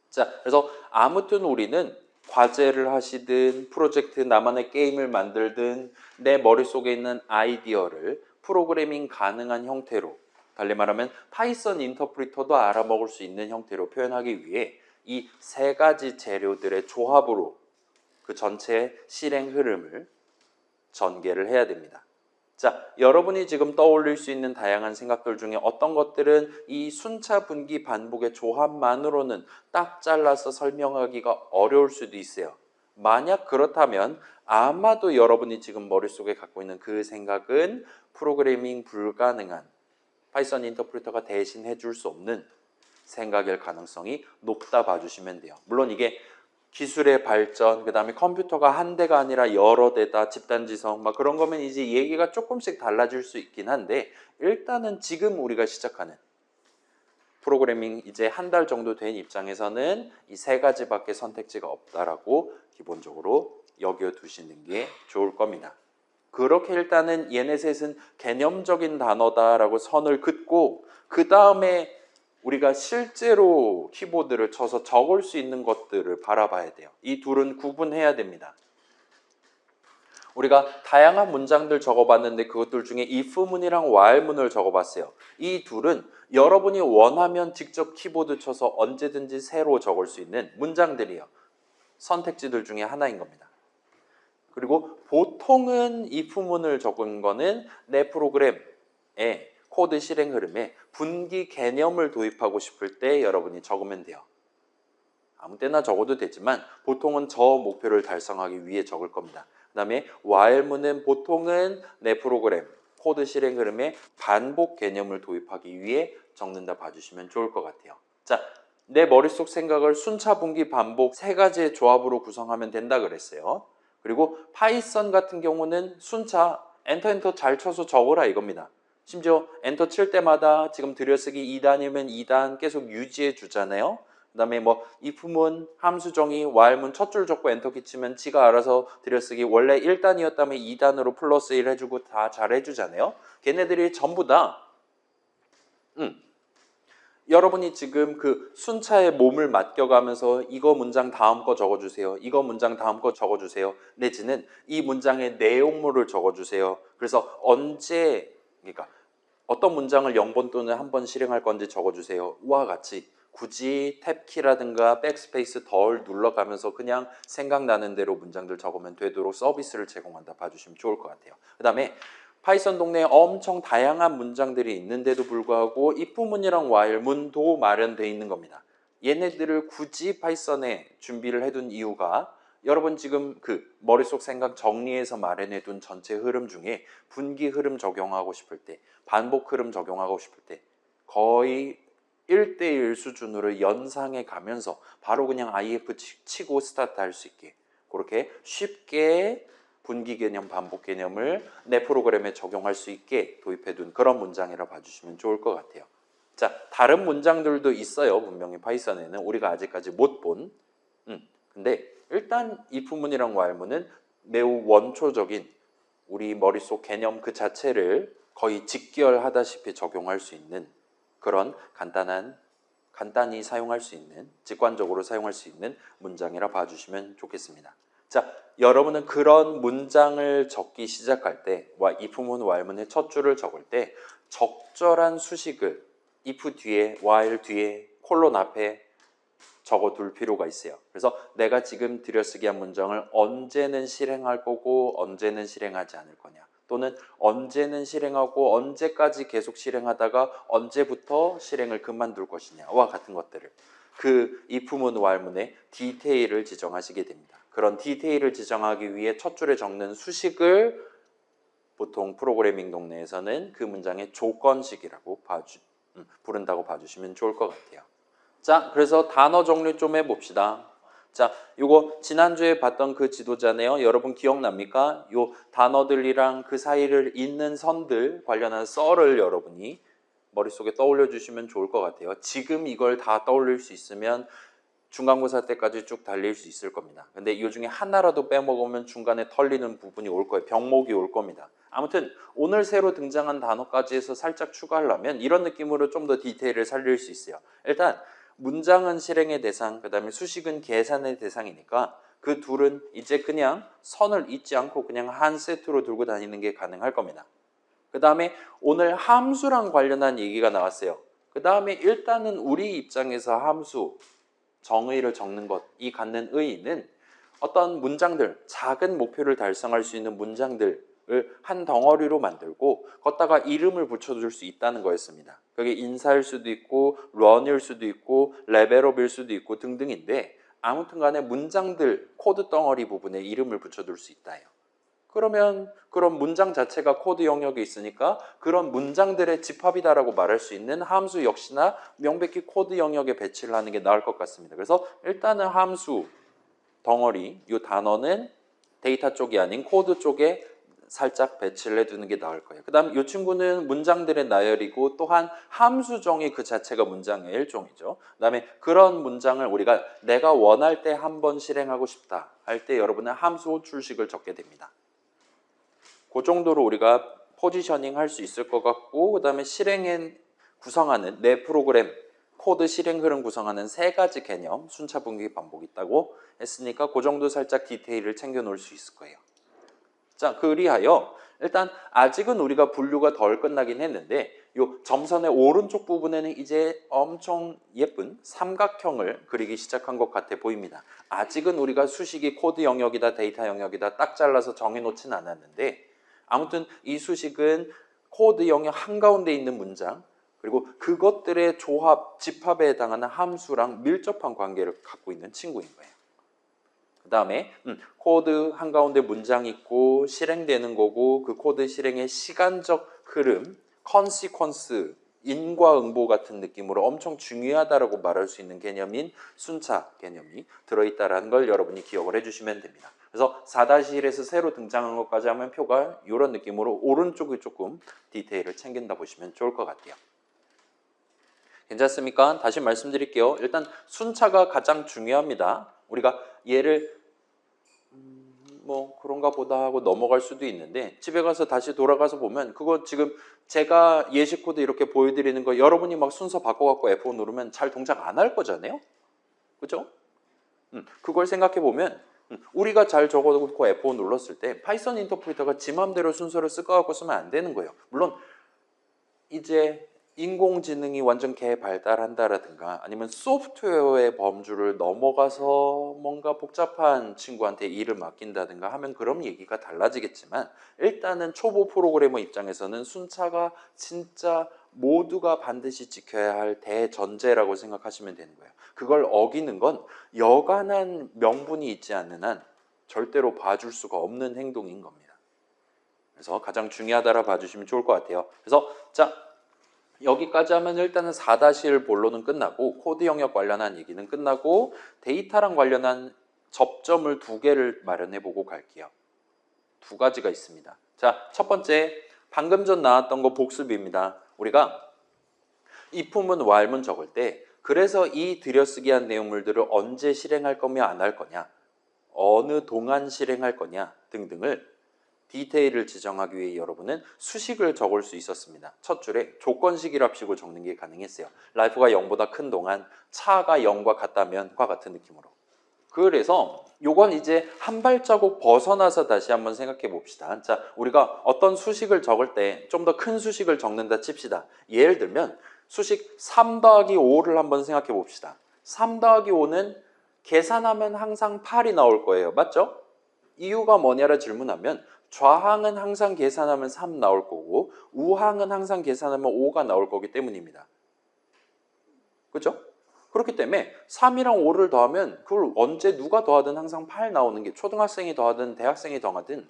자, 그래서 아무튼 우리는 과제를 하시든 프로젝트 나만의 게임을 만들든 내 머릿속에 있는 아이디어를 프로그래밍 가능한 형태로, 달리 말하면 파이썬 인터프리터도 알아먹을 수 있는 형태로 표현하기 위해 이 세 가지 재료들의 조합으로 그 전체 실행 흐름을 전개를 해야 됩니다. 자, 여러분이 지금 떠올릴 수 있는 다양한 생각들 중에 어떤 것들은 이 순차 분기 반복의 조합만으로는 딱 잘라서 설명하기가 어려울 수도 있어요. 만약 그렇다면 아마도 여러분이 지금 머릿속에 갖고 있는 그 생각은 프로그래밍 불가능한, 파이썬 인터프리터가 대신 해줄 수 없는 생각일 가능성이 높다 봐주시면 돼요. 물론 이게 기술의 발전, 그 다음에 컴퓨터가 한 대가 아니라 여러 대다, 집단지성, 막 그런 거면 이제 얘기가 조금씩 달라질 수 있긴 한데, 일단은 지금 우리가 시작하는 프로그래밍 이제 한 달 정도 된 입장에서는 이 세 가지밖에 선택지가 없다라고 기본적으로 여겨두시는 게 좋을 겁니다. 그렇게 일단은 얘네 셋은 개념적인 단어다라고 선을 긋고 그 다음에 우리가 실제로 키보드를 쳐서 적을 수 있는 것들을 바라봐야 돼요. 이 둘은 구분해야 됩니다. 우리가 다양한 문장들 적어봤는데 그것들 중에 if문이랑 while문을 적어봤어요. 이 둘은 여러분이 원하면 직접 키보드 쳐서 언제든지 새로 적을 수 있는 문장들이에요. 선택지들 중에 하나인 겁니다. 그리고 보통은 if문을 적은 거는 내 프로그램에 코드 실행 흐름에 분기 개념을 도입하고 싶을 때 여러분이 적으면 돼요. 아무 때나 적어도 되지만 보통은 저 목표를 달성하기 위해 적을 겁니다. 그 다음에 while문은 보통은 내 프로그램 코드 실행 흐름에 반복 개념을 도입하기 위해 적는다 봐주시면 좋을 것 같아요. 자, 내 머릿속 생각을 순차 분기 반복 세 가지의 조합으로 구성하면 된다 그랬어요. 그리고 파이썬 같은 경우는 순차 엔터 잘 쳐서 적으라 이겁니다. 심지어 엔터 칠 때마다 지금 들여쓰기 2단이면 2단 계속 유지해 주잖아요. 그 다음에 뭐 if문, 함수 정의, while문 첫 줄 적고 엔터 키 치면 지가 알아서 들여쓰기 원래 1단이었다면 2단으로 플러스 1 해주고 다 잘 해주잖아요. 걔네들이 전부 다 여러분이 지금 그 순차에 몸을 맡겨가면서 이거 문장 다음 거 적어주세요. 이거 문장 다음 거 적어주세요. 내지는 이 문장의 내용물을 적어주세요. 그래서 언제, 그러니까 어떤 문장을 0번 또는 한 번 실행할 건지 적어주세요. 와 같이 굳이 탭키라든가 백스페이스 덜 눌러가면서 그냥 생각나는 대로 문장들 적으면 되도록 서비스를 제공한다 봐주시면 좋을 것 같아요. 그 다음에 파이썬 동네에 엄청 다양한 문장들이 있는데도 불구하고 if문이랑 while문도 마련되어 있는 겁니다. 얘네들을 굳이 파이썬에 준비를 해둔 이유가 여러분 지금 그 머릿속 생각 정리해서 마련해둔 전체 흐름 중에 분기 흐름 적용하고 싶을 때, 반복 흐름 적용하고 싶을 때 거의 1대1 수준으로 연상해 가면서 바로 그냥 IF 치고 스타트 할 수 있게 그렇게 쉽게 분기 개념, 반복 개념을 내 프로그램에 적용할 수 있게 도입해둔 그런 문장이라 봐주시면 좋을 것 같아요. 자, 다른 문장들도 있어요. 분명히 파이썬에는 우리가 아직까지 못 본. 근데 일단 if문이랑 while문은 매우 원초적인 우리 머릿속 개념 그 자체를 거의 직결하다시피 적용할 수 있는 그런 간단히 사용할 수 있는, 직관적으로 사용할 수 있는 문장이라 봐주시면 좋겠습니다. 자, 여러분은 그런 문장을 적기 시작할 때, if문, while문의 첫 줄을 적을 때 적절한 수식을 if 뒤에, while 뒤에, 콜론 앞에 적어둘 필요가 있어요. 그래서 내가 지금 들여쓰기 한 문장을 언제는 실행할 거고 언제는 실행하지 않을 거냐, 또는 언제는 실행하고 언제까지 계속 실행하다가 언제부터 실행을 그만둘 것이냐와 같은 것들을 그 if문, while문의 디테일을 지정하시게 됩니다. 그런 디테일을 지정하기 위해 첫 줄에 적는 수식을 보통 프로그래밍 동네에서는 그 문장의 조건식이라고 부른다고 봐주시면 좋을 것 같아요. 자, 그래서 단어 정리 좀 해봅시다. 자, 요거 지난주에 봤던 그 지도자네요. 여러분 기억납니까? 요 단어들이랑 그 사이를 잇는 선들 관련한 썰을 여러분이 머릿속에 떠올려 주시면 좋을 것 같아요. 지금 이걸 다 떠올릴 수 있으면 중간고사 때까지 쭉 달릴 수 있을 겁니다. 근데 이 중에 하나라도 빼먹으면 중간에 털리는 부분이 올 거예요. 병목이 올 겁니다. 아무튼 오늘 새로 등장한 단어까지 해서 살짝 추가하려면 이런 느낌으로 좀 더 디테일을 살릴 수 있어요. 일단 문장은 실행의 대상, 그 다음에 수식은 계산의 대상이니까 그 둘은 이제 그냥 선을 잇지 않고 그냥 한 세트로 들고 다니는 게 가능할 겁니다. 그 다음에 오늘 함수랑 관련한 얘기가 나왔어요. 그 다음에 일단은 우리 입장에서 함수, 정의를 적는 것, 이 갖는 의의는 어떤 문장들, 작은 목표를 달성할 수 있는 문장들을 한 덩어리로 만들고 걷다가 이름을 붙여줄 수 있다는 거였습니다. 그게 인사일 수도 있고 런일 수도 있고 레벨업일 수도 있고 등등인데 아무튼 간에 문장들, 코드 덩어리 부분에 이름을 붙여둘 수 있다요. 그러면 그런 문장 자체가 코드 영역에 있으니까 그런 문장들의 집합이다라고 말할 수 있는 함수 역시나 명백히 코드 영역에 배치를 하는 게 나을 것 같습니다. 그래서 일단은 함수 덩어리, 이 단어는 데이터 쪽이 아닌 코드 쪽에 살짝 배치를 해두는 게 나을 거예요. 그 다음 이 친구는 문장들의 나열이고 또한 함수 정의 그 자체가 문장의 일종이죠. 그 다음에 그런 문장을 우리가 내가 원할 때 한번 실행하고 싶다 할 때 여러분은 함수 호출식을 적게 됩니다. 그 정도로 우리가 포지셔닝 할 수 있을 것 같고, 그 다음에 실행엔 구성하는 내 프로그램 코드 실행 흐름 구성하는 세 가지 개념, 순차, 분기, 반복 있다고 했으니까 그 정도 살짝 디테일을 챙겨 놓을 수 있을 거예요. 자, 그리하여 일단 아직은 우리가 분류가 덜 끝나긴 했는데 요 점선의 오른쪽 부분에는 이제 엄청 예쁜 삼각형을 그리기 시작한 것 같아 보입니다. 아직은 우리가 수식이 코드 영역이다, 데이터 영역이다 딱 잘라서 정해놓진 않았는데 아무튼 이 수식은 코드 영역 한가운데 있는 문장 그리고 그것들의 조합, 집합에 해당하는 함수랑 밀접한 관계를 갖고 있는 친구인 거예요. 그 다음에 코드 한가운데 문장 있고 실행되는 거고 그 코드 실행의 시간적 흐름, 컨시퀀스, 인과응보 같은 느낌으로 엄청 중요하다라고 말할 수 있는 개념인 순차 개념이 들어있다는 걸 여러분이 기억을 해주시면 됩니다. 그래서 4-1에서 새로 등장한 것까지 하면 표가 이런 느낌으로 오른쪽이 조금 디테일을 챙긴다 보시면 좋을 것 같아요. 괜찮습니까? 다시 말씀드릴게요. 일단 순차가 가장 중요합니다. 우리가 얘를 뭐 그런가 보다 하고 넘어갈 수도 있는데 집에 가서 다시 돌아가서 보면 그거 지금 제가 예시 코드 이렇게 보여드리는 거 여러분이 막 순서 바꿔갖고 F5 누르면 잘 동작 안 할 거잖아요? 그죠? 그걸 생각해 보면 우리가 잘 적어놓고 F5 눌렀을 때 파이썬 인터프리터가 지 맘대로 순서를 쓸거갖고 쓰면 안 되는 거예요. 물론 이제 인공지능이 완전 개발달한다라든가 아니면 소프트웨어의 범주를 넘어가서 뭔가 복잡한 친구한테 일을 맡긴다든가 하면 그런 얘기가 달라지겠지만 일단은 초보 프로그래머 입장에서는 순차가 진짜 모두가 반드시 지켜야 할 대전제라고 생각하시면 되는 거예요. 그걸 어기는 건 여간한 명분이 있지 않는 한 절대로 봐줄 수가 없는 행동인 겁니다. 그래서 가장 중요하다라 봐주시면 좋을 것 같아요. 그래서 자 여기까지 하면 일단은 4-1 본론은 끝나고 코드 영역 관련한 얘기는 끝나고 데이터랑 관련한 접점을 2개를 마련해보고 갈게요. 2가지가 있습니다. 자, 첫 번째 방금 전 나왔던 거 복습입니다. 우리가 if문, while문 적을 때 그래서 이 들여쓰기한 내용물들을 언제 실행할 거며 안 할 거냐, 어느 동안 실행할 거냐 등등을 디테일을 지정하기 위해 여러분은 수식을 적을 수 있었습니다. 첫 줄에 조건식이랍시고 적는 게 가능했어요. life가 0보다 큰 동안, 차가 0과 같다면과 같은 느낌으로. 그래서 요건 이제 한 발자국 벗어나서 다시 한번 생각해 봅시다. 자, 우리가 어떤 수식을 적을 때 좀 더 큰 수식을 적는다 칩시다. 예를 들면 수식 3 더하기 5를 한번 생각해 봅시다. 3 더하기 5는 계산하면 항상 8이 나올 거예요. 맞죠? 이유가 뭐냐라 질문하면 좌항은 항상 계산하면 3 나올 거고 우항은 항상 계산하면 5가 나올 거기 때문입니다. 그렇죠? 그렇기 때문에 3이랑 5를 더하면 그걸 언제 누가 더하든 항상 8 나오는 게, 초등학생이 더하든 대학생이 더하든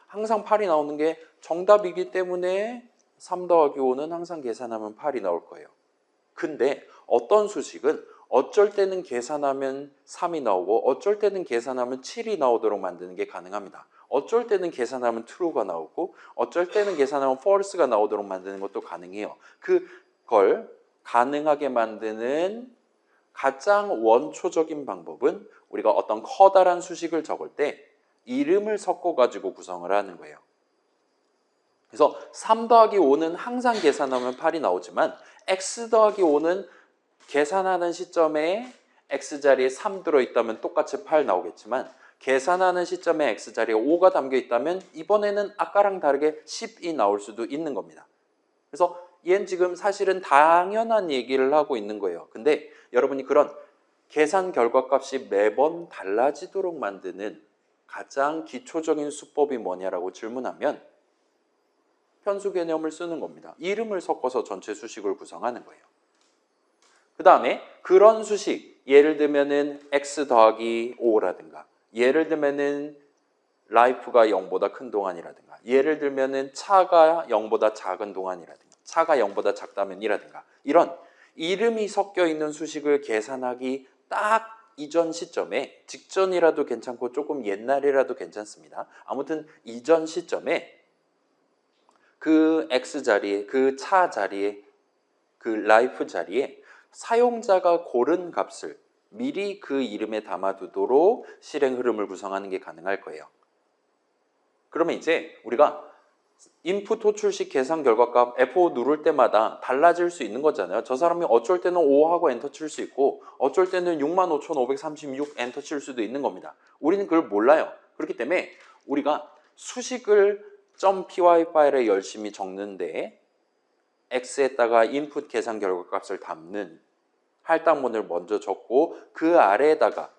항상 8이 나오는 게 정답이기 때문에 3 더하기 5는 항상 계산하면 8이 나올 거예요. 근데 어떤 수식은 어쩔 때는 계산하면 3이 나오고 어쩔 때는 계산하면 7이 나오도록 만드는 게 가능합니다. 어쩔 때는 계산하면 true가 나오고 어쩔 때는 계산하면 false가 나오도록 만드는 것도 가능해요. 그걸 가능하게 만드는 가장 원초적인 방법은 우리가 어떤 커다란 수식을 적을 때 이름을 섞어가지고 구성을 하는 거예요. 그래서 3 더하기 5는 항상 계산하면 8이 나오지만 x 더하기 5는 계산하는 시점에 x자리에 3 들어있다면 똑같이 8 나오겠지만 계산하는 시점에 x자리에 5가 담겨있다면 이번에는 아까랑 다르게 10이 나올 수도 있는 겁니다. 그래서 얘는 지금 사실은 당연한 얘기를 하고 있는 거예요. 근데 여러분이 그런 계산 결과값이 매번 달라지도록 만드는 가장 기초적인 수법이 뭐냐라고 질문하면 편수 개념을 쓰는 겁니다. 이름을 섞어서 전체 수식을 구성하는 거예요. 그 다음에 그런 수식, 예를 들면은 x 더하기 5라든가, 예를 들면은 life가 0보다 큰 동안이라든가, 예를 들면은 차가 0보다 작은 동안이라든가, 차가 0보다 작다면이라든가, 이런 이름이 섞여 있는 수식을 계산하기 딱 이전 시점에, 직전이라도 괜찮고 조금 옛날이라도 괜찮습니다. 아무튼 이전 시점에 그 x 자리에, 그 차 자리에, 그 life 자리에 사용자가 고른 값을 미리 그 이름에 담아두도록 실행 흐름을 구성하는 게 가능할 거예요. 그러면 이제 우리가 인풋 호출식 계산 결과값 F5 누를 때마다 달라질 수 있는 거잖아요. 저 사람이 어쩔 때는 5하고 엔터 칠 수 있고 어쩔 때는 65,536 엔터 칠 수도 있는 겁니다. 우리는 그걸 몰라요. 그렇기 때문에 우리가 수식을 .py 파일에 열심히 적는데 x에다가 인풋 계산 결과값을 담는 할당문을 먼저 적고 그 아래에다가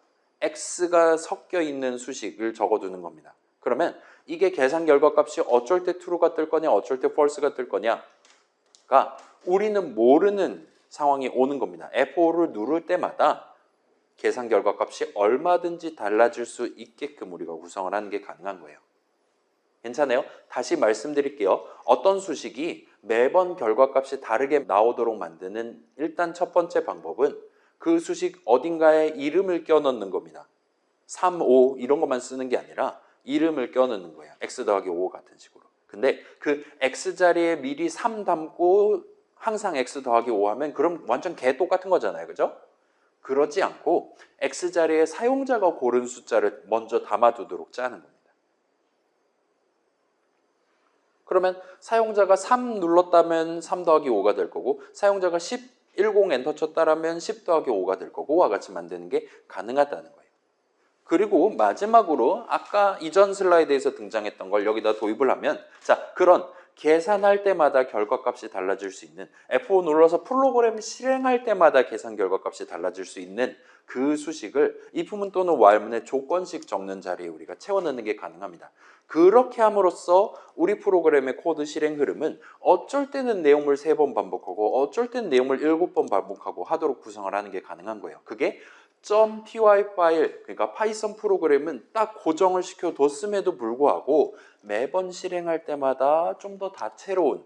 x가 섞여 있는 수식을 적어두는 겁니다. 그러면 이게 계산 결과값이 어쩔 때 true가 뜰 거냐 어쩔 때 false가 뜰 거냐가 우리는 모르는 상황이 오는 겁니다. F5를 누를 때마다 계산 결과값이 얼마든지 달라질 수 있게끔 우리가 구성을 하는 게 가능한 거예요. 괜찮아요? 다시 말씀드릴게요. 어떤 수식이 매번 결과값이 다르게 나오도록 만드는 일단 첫 번째 방법은 그 수식 어딘가에 이름을 껴넣는 겁니다. 3, 5 이런 것만 쓰는 게 아니라 이름을 껴넣는 거예요. x 더하기 5 같은 식으로. 근데 그 x자리에 미리 3 담고 항상 x 더하기 5 하면 그럼 완전 개 똑같은 거잖아요. 그죠? 그러지 않고 x자리에 사용자가 고른 숫자를 먼저 담아두도록 짜는 겁니다. 그러면 사용자가 3 눌렀다면 3 더하기 5가 될 거고 사용자가 10 엔터 쳤다라면 10 더하기 5가 될 거고와 같이 만드는 게 가능하다는 거예요. 그리고 마지막으로 아까 이전 슬라이드에서 등장했던 걸 여기다 도입을 하면 자, 그런 계산할 때마다 결과값이 달라질 수 있는 F5 눌러서 프로그램 실행할 때마다 계산 결과값이 달라질 수 있는 그 수식을 if문 또는 while문의 조건식 적는 자리에 우리가 채워넣는 게 가능합니다. 그렇게 함으로써 우리 프로그램의 코드 실행 흐름은 어쩔 때는 내용을 3번 반복하고 어쩔 때는 내용을 7번 반복하고 하도록 구성을 하는 게 가능한 거예요. 그게 .py 파일, 그러니까 파이썬 프로그램은 딱 고정을 시켜뒀음에도 불구하고 매번 실행할 때마다 좀 더 다채로운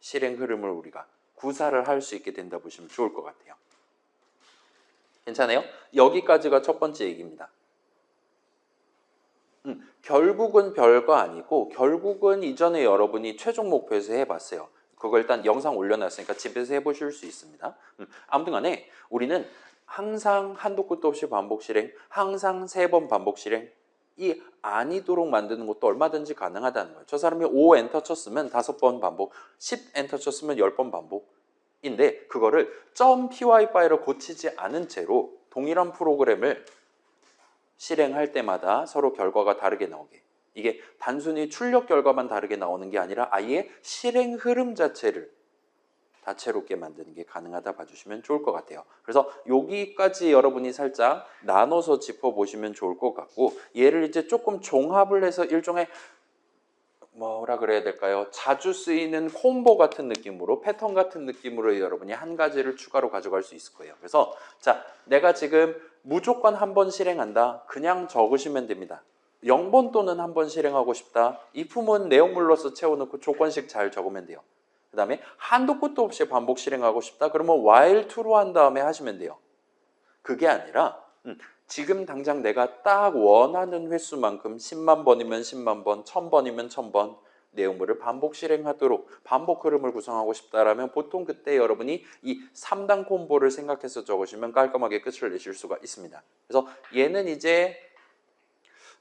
실행 흐름을 우리가 구사를 할 수 있게 된다 보시면 좋을 것 같아요. 괜찮아요? 여기까지가 첫 번째 얘기입니다. 결국은 별거 아니고 결국은 이전에 여러분이 최종 목표에서 해봤어요. 그거 일단 영상 올려놨으니까 집에서 해보실 수 있습니다. 아무튼 간에 우리는 항상 한도 끝도 없이 반복 실행, 항상 3번 반복 실행, 이 아니도록 만드는 것도 얼마든지 가능하다는 거예요. 저 사람이 5 엔터 쳤으면 5번 반복, 10 엔터 쳤으면 10번 반복인데 그거를 .py 파일을 고치지 않은 채로 동일한 프로그램을 실행할 때마다 서로 결과가 다르게 나오게. 이게 단순히 출력 결과만 다르게 나오는 게 아니라 아예 실행 흐름 자체를 다채롭게 만드는 게 가능하다 봐주시면 좋을 것 같아요. 그래서 여기까지 여러분이 살짝 나눠서 짚어보시면 좋을 것 같고 얘를 이제 조금 종합을 해서 일종의 뭐라 그래야 될까요? 자주 쓰이는 콤보 같은 느낌으로 패턴 같은 느낌으로 여러분이 한 가지를 추가로 가져갈 수 있을 거예요. 그래서 자, 내가 지금 무조건 한 번 실행한다. 그냥 적으시면 됩니다. 0번 또는 한 번 실행하고 싶다. if은 내용물로서 채워놓고 조건식 잘 적으면 돼요. 그 다음에 한도 끝도 없이 반복 실행하고 싶다. 그러면 while to로 한 다음에 하시면 돼요. 그게 아니라 지금 당장 내가 딱 원하는 횟수만큼 10만 번이면 10만 번, 1000번이면 1000번 내용물을 반복 실행하도록 반복 흐름을 구성하고 싶다라면 보통 그때 여러분이 이 3단 콤보를 생각해서 적으시면 깔끔하게 끝을 내실 수가 있습니다. 그래서 얘는 이제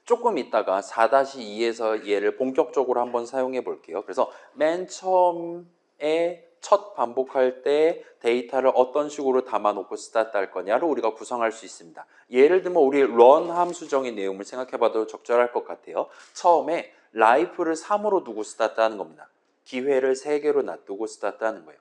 조금 있다가 4-2에서 얘를 본격적으로 한번 사용해 볼게요. 그래서 맨 처음에 첫 반복할 때 데이터를 어떤 식으로 담아놓고 스타트 할 거냐를 우리가 구성할 수 있습니다. 예를 들면 우리 run 함수정의 내용을 생각해 봐도 적절할 것 같아요. 처음에 life를 3으로 두고 스타트 하는 겁니다. 기회를 3개로 놔두고 스타트 하는 거예요.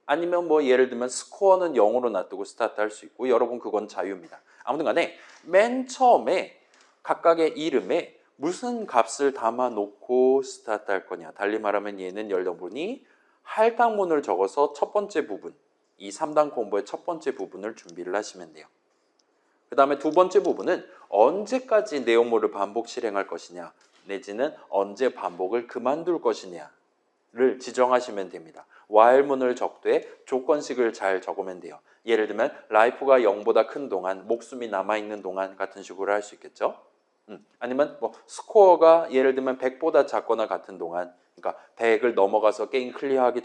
아니면 뭐 예를 들면 스코어는 0으로 놔두고 스타트 할 수 있고 여러분 그건 자유입니다. 아무튼 간에 맨 처음에 각각의 이름에 무슨 값을 담아놓고 스타트 할 거냐. 달리 말하면 얘는 여러분이 할당문을 적어서 첫 번째 부분, 이 3단 콤보의 첫 번째 부분을 준비를 하시면 돼요. 그 다음에 두 번째 부분은 언제까지 내용물을 반복 실행할 것이냐 내지는 언제 반복을 그만둘 것이냐를 지정하시면 됩니다. while문을 적되 조건식을 잘 적으면 돼요. 예를 들면 life가 0보다 큰 동안, 목숨이 남아있는 동안 같은 식으로 할 수 있겠죠. 아니면 뭐 스코어가 예를 들면 100보다 작거나 같은 동안, 그러니까 100을 넘어가서 게임 클리어하기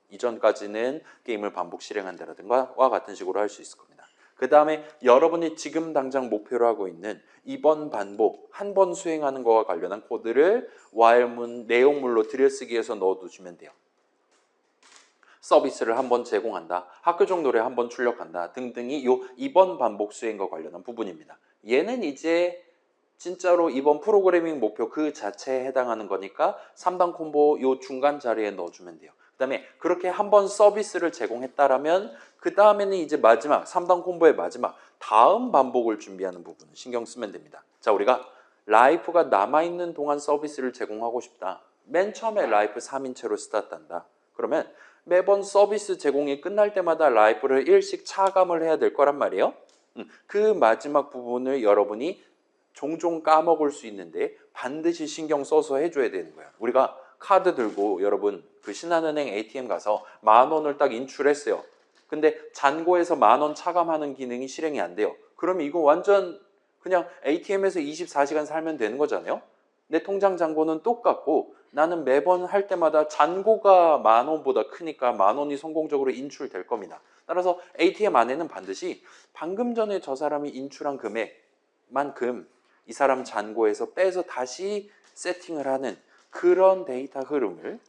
이전까지는 게임을 반복 실행한다라든가 와 같은 식으로 할 수 있을 겁니다. 그 다음에 여러분이 지금 당장 목표로 하고 있는 이번 반복, 한 번 수행하는 거와 관련한 코드를 while문 내용물로 들여쓰기해서 넣어두시면 돼요. 서비스를 한번 제공한다, 학교종 노래 한번 출력한다 등등이 요 이번 반복 수행과 관련한 부분입니다. 얘는 이제 진짜로 이번 프로그래밍 목표 그 자체에 해당하는 거니까 3단 콤보 요 중간 자리에 넣어주면 돼요. 그 다음에 그렇게 한번 서비스를 제공했다라면 그 다음에는 이제 마지막 3단 콤보의 마지막 다음 반복을 준비하는 부분을 신경 쓰면 됩니다. 자, 우리가 라이프가 남아있는 동안 서비스를 제공하고 싶다. 맨 처음에 라이프 3인체로 스타트한다. 그러면 매번 서비스 제공이 끝날 때마다 라이프를 1씩 차감을 해야 될 거란 말이에요. 그 마지막 부분을 여러분이 종종 까먹을 수 있는데 반드시 신경 써서 해줘야 되는 거예요. 우리가 카드 들고 여러분 그 신한은행 ATM 가서 10,000원을 딱 인출했어요. 근데 잔고에서 10,000원 차감하는 기능이 실행이 안 돼요. 그러면 이거 완전 그냥 ATM에서 24시간 살면 되는 거잖아요. 내 통장 잔고는 똑같고 나는 매번 할 때마다 잔고가 10,000원보다 크니까 10,000원이 성공적으로 인출될 겁니다. 따라서 ATM 안에는 반드시 방금 전에 저 사람이 인출한 금액만큼 이 사람 잔고에서 빼서 다시 세팅을 하는 그런 데이터 흐름을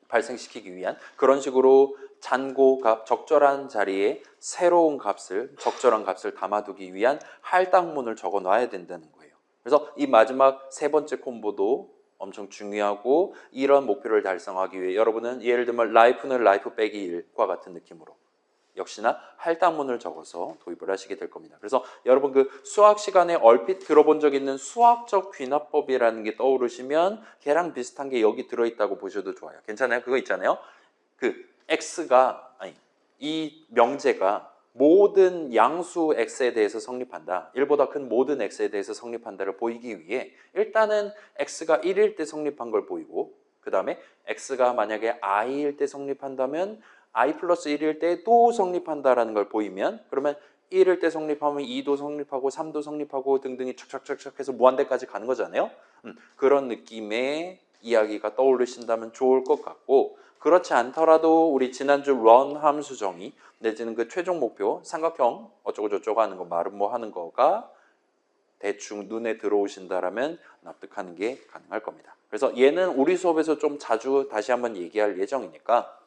발생시키기 위한 그런 식으로 잔고 값 적절한 자리에 새로운 값을 적절한 값을 담아두기 위한 할당문을 적어 놔야 된다는 거예요. 그래서 이 마지막 세 번째 콤보도 엄청 중요하고 이런 목표를 달성하기 위해 여러분은 예를 들면 life는 life 빼기 1과 같은 느낌으로 역시나 할당문을 적어서 도입을 하시게 될 겁니다. 그래서 여러분 그 수학 시간에 얼핏 들어본 적 있는 수학적 귀납법이라는 게 떠오르시면 걔랑 비슷한 게 여기 들어있다고 보셔도 좋아요. 괜찮아요? 그거 있잖아요. 그 x가 아니 이 명제가 모든 양수 x에 대해서 성립한다. 1보다 큰 모든 x에 대해서 성립한다를 보이기 위해 일단은 x가 1일 때 성립한 걸 보이고 그 다음에 x가 만약에 i일 때 성립한다면 i 플러스 1일 때 또 성립한다라는 걸 보이면 그러면 1일 때 성립하면 2도 성립하고 3도 성립하고 등등이 착착착착 해서 무한대까지 가는 거잖아요. 그런 느낌의 이야기가 떠오르신다면 좋을 것 같고 그렇지 않더라도 우리 지난주 run 함수 정의 내지는 그 최종 목표 삼각형 어쩌고저쩌고 하는 거 마름모 하는 거가 대충 눈에 들어오신다라면 납득하는 게 가능할 겁니다. 그래서 얘는 우리 수업에서 좀 자주 다시 한번 얘기할 예정이니까,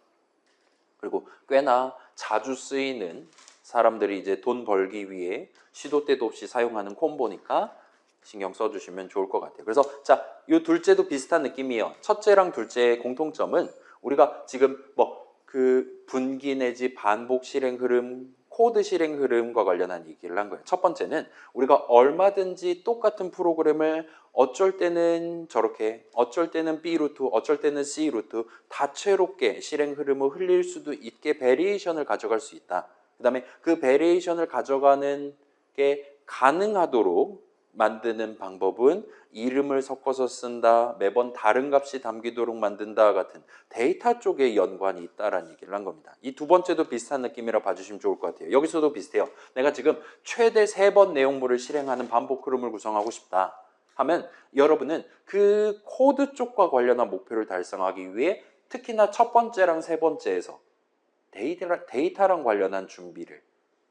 그리고 꽤나 자주 쓰이는 사람들이 이제 돈 벌기 위해 시도 때도 없이 사용하는 콤보니까 신경 써주시면 좋을 것 같아요. 그래서 자, 이 둘째도 비슷한 느낌이에요. 첫째랑 둘째의 공통점은 우리가 지금 뭐 그 분기 내지 반복 실행 흐름, 코드 실행 흐름과 관련한 얘기를 한 거예요. 첫 번째는 우리가 얼마든지 똑같은 프로그램을 어쩔 때는 저렇게, 어쩔 때는 B 루트, 어쩔 때는 C 루트 다채롭게 실행 흐름을 흘릴 수도 있게 베리에이션을 가져갈 수 있다. 그 다음에 그 베리에이션을 가져가는 게 가능하도록 만드는 방법은 이름을 섞어서 쓴다, 매번 다른 값이 담기도록 만든다 같은 데이터 쪽에 연관이 있다라는 얘기를 한 겁니다. 이 두 번째도 비슷한 느낌이라 봐주시면 좋을 것 같아요. 여기서도 비슷해요. 내가 지금 최대 3번 내용물을 실행하는 반복 흐름을 구성하고 싶다 하면 여러분은 그 코드 쪽과 관련한 목표를 달성하기 위해 특히나 첫 번째랑 세 번째에서 데이터랑 관련한 준비를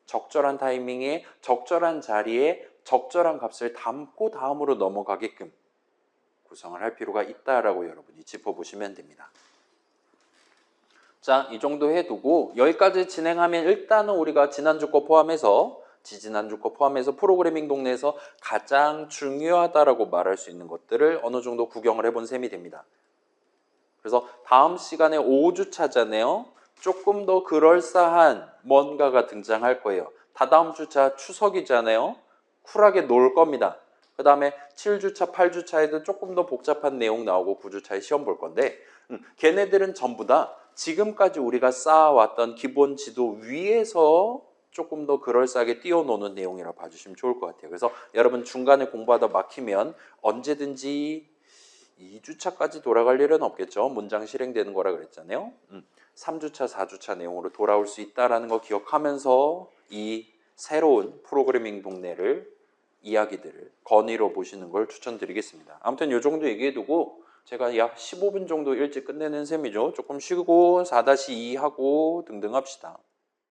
적절한 타이밍에 적절한 자리에 적절한 값을 담고 다음으로 넘어가게끔 구성을 할 필요가 있다라고 여러분이 짚어보시면 됩니다. 자, 이 정도 해두고 여기까지 진행하면 일단은 우리가 지난주 거 포함해서 지지난주 거 포함해서 프로그래밍 동네에서 가장 중요하다라고 말할 수 있는 것들을 어느 정도 구경을 해본 셈이 됩니다. 그래서 다음 시간에 5주차잖아요. 조금 더 그럴싸한 뭔가가 등장할 거예요. 다다음 주차 추석이잖아요. 쿨하게 놀 겁니다. 그 다음에 7주차, 8주차에도 조금 더 복잡한 내용 나오고 9주차에 시험 볼 건데 걔네들은 전부 다 지금까지 우리가 쌓아왔던 기본 지도 위에서 조금 더 그럴싸하게 뛰어노는 내용이라 봐주시면 좋을 것 같아요. 그래서 여러분 중간에 공부하다 막히면 언제든지 2주차까지 돌아갈 일은 없겠죠. 문장 실행되는 거라 그랬잖아요. 3주차, 4주차 내용으로 돌아올 수 있다는 거 기억하면서 이 새로운 프로그래밍 동네를 이야기들을 건의로 보시는 걸 추천드리겠습니다. 아무튼 이 정도 얘기해두고 제가 약 15분 정도 일찍 끝내는 셈이죠. 조금 쉬고 4-2 하고 등등 합시다.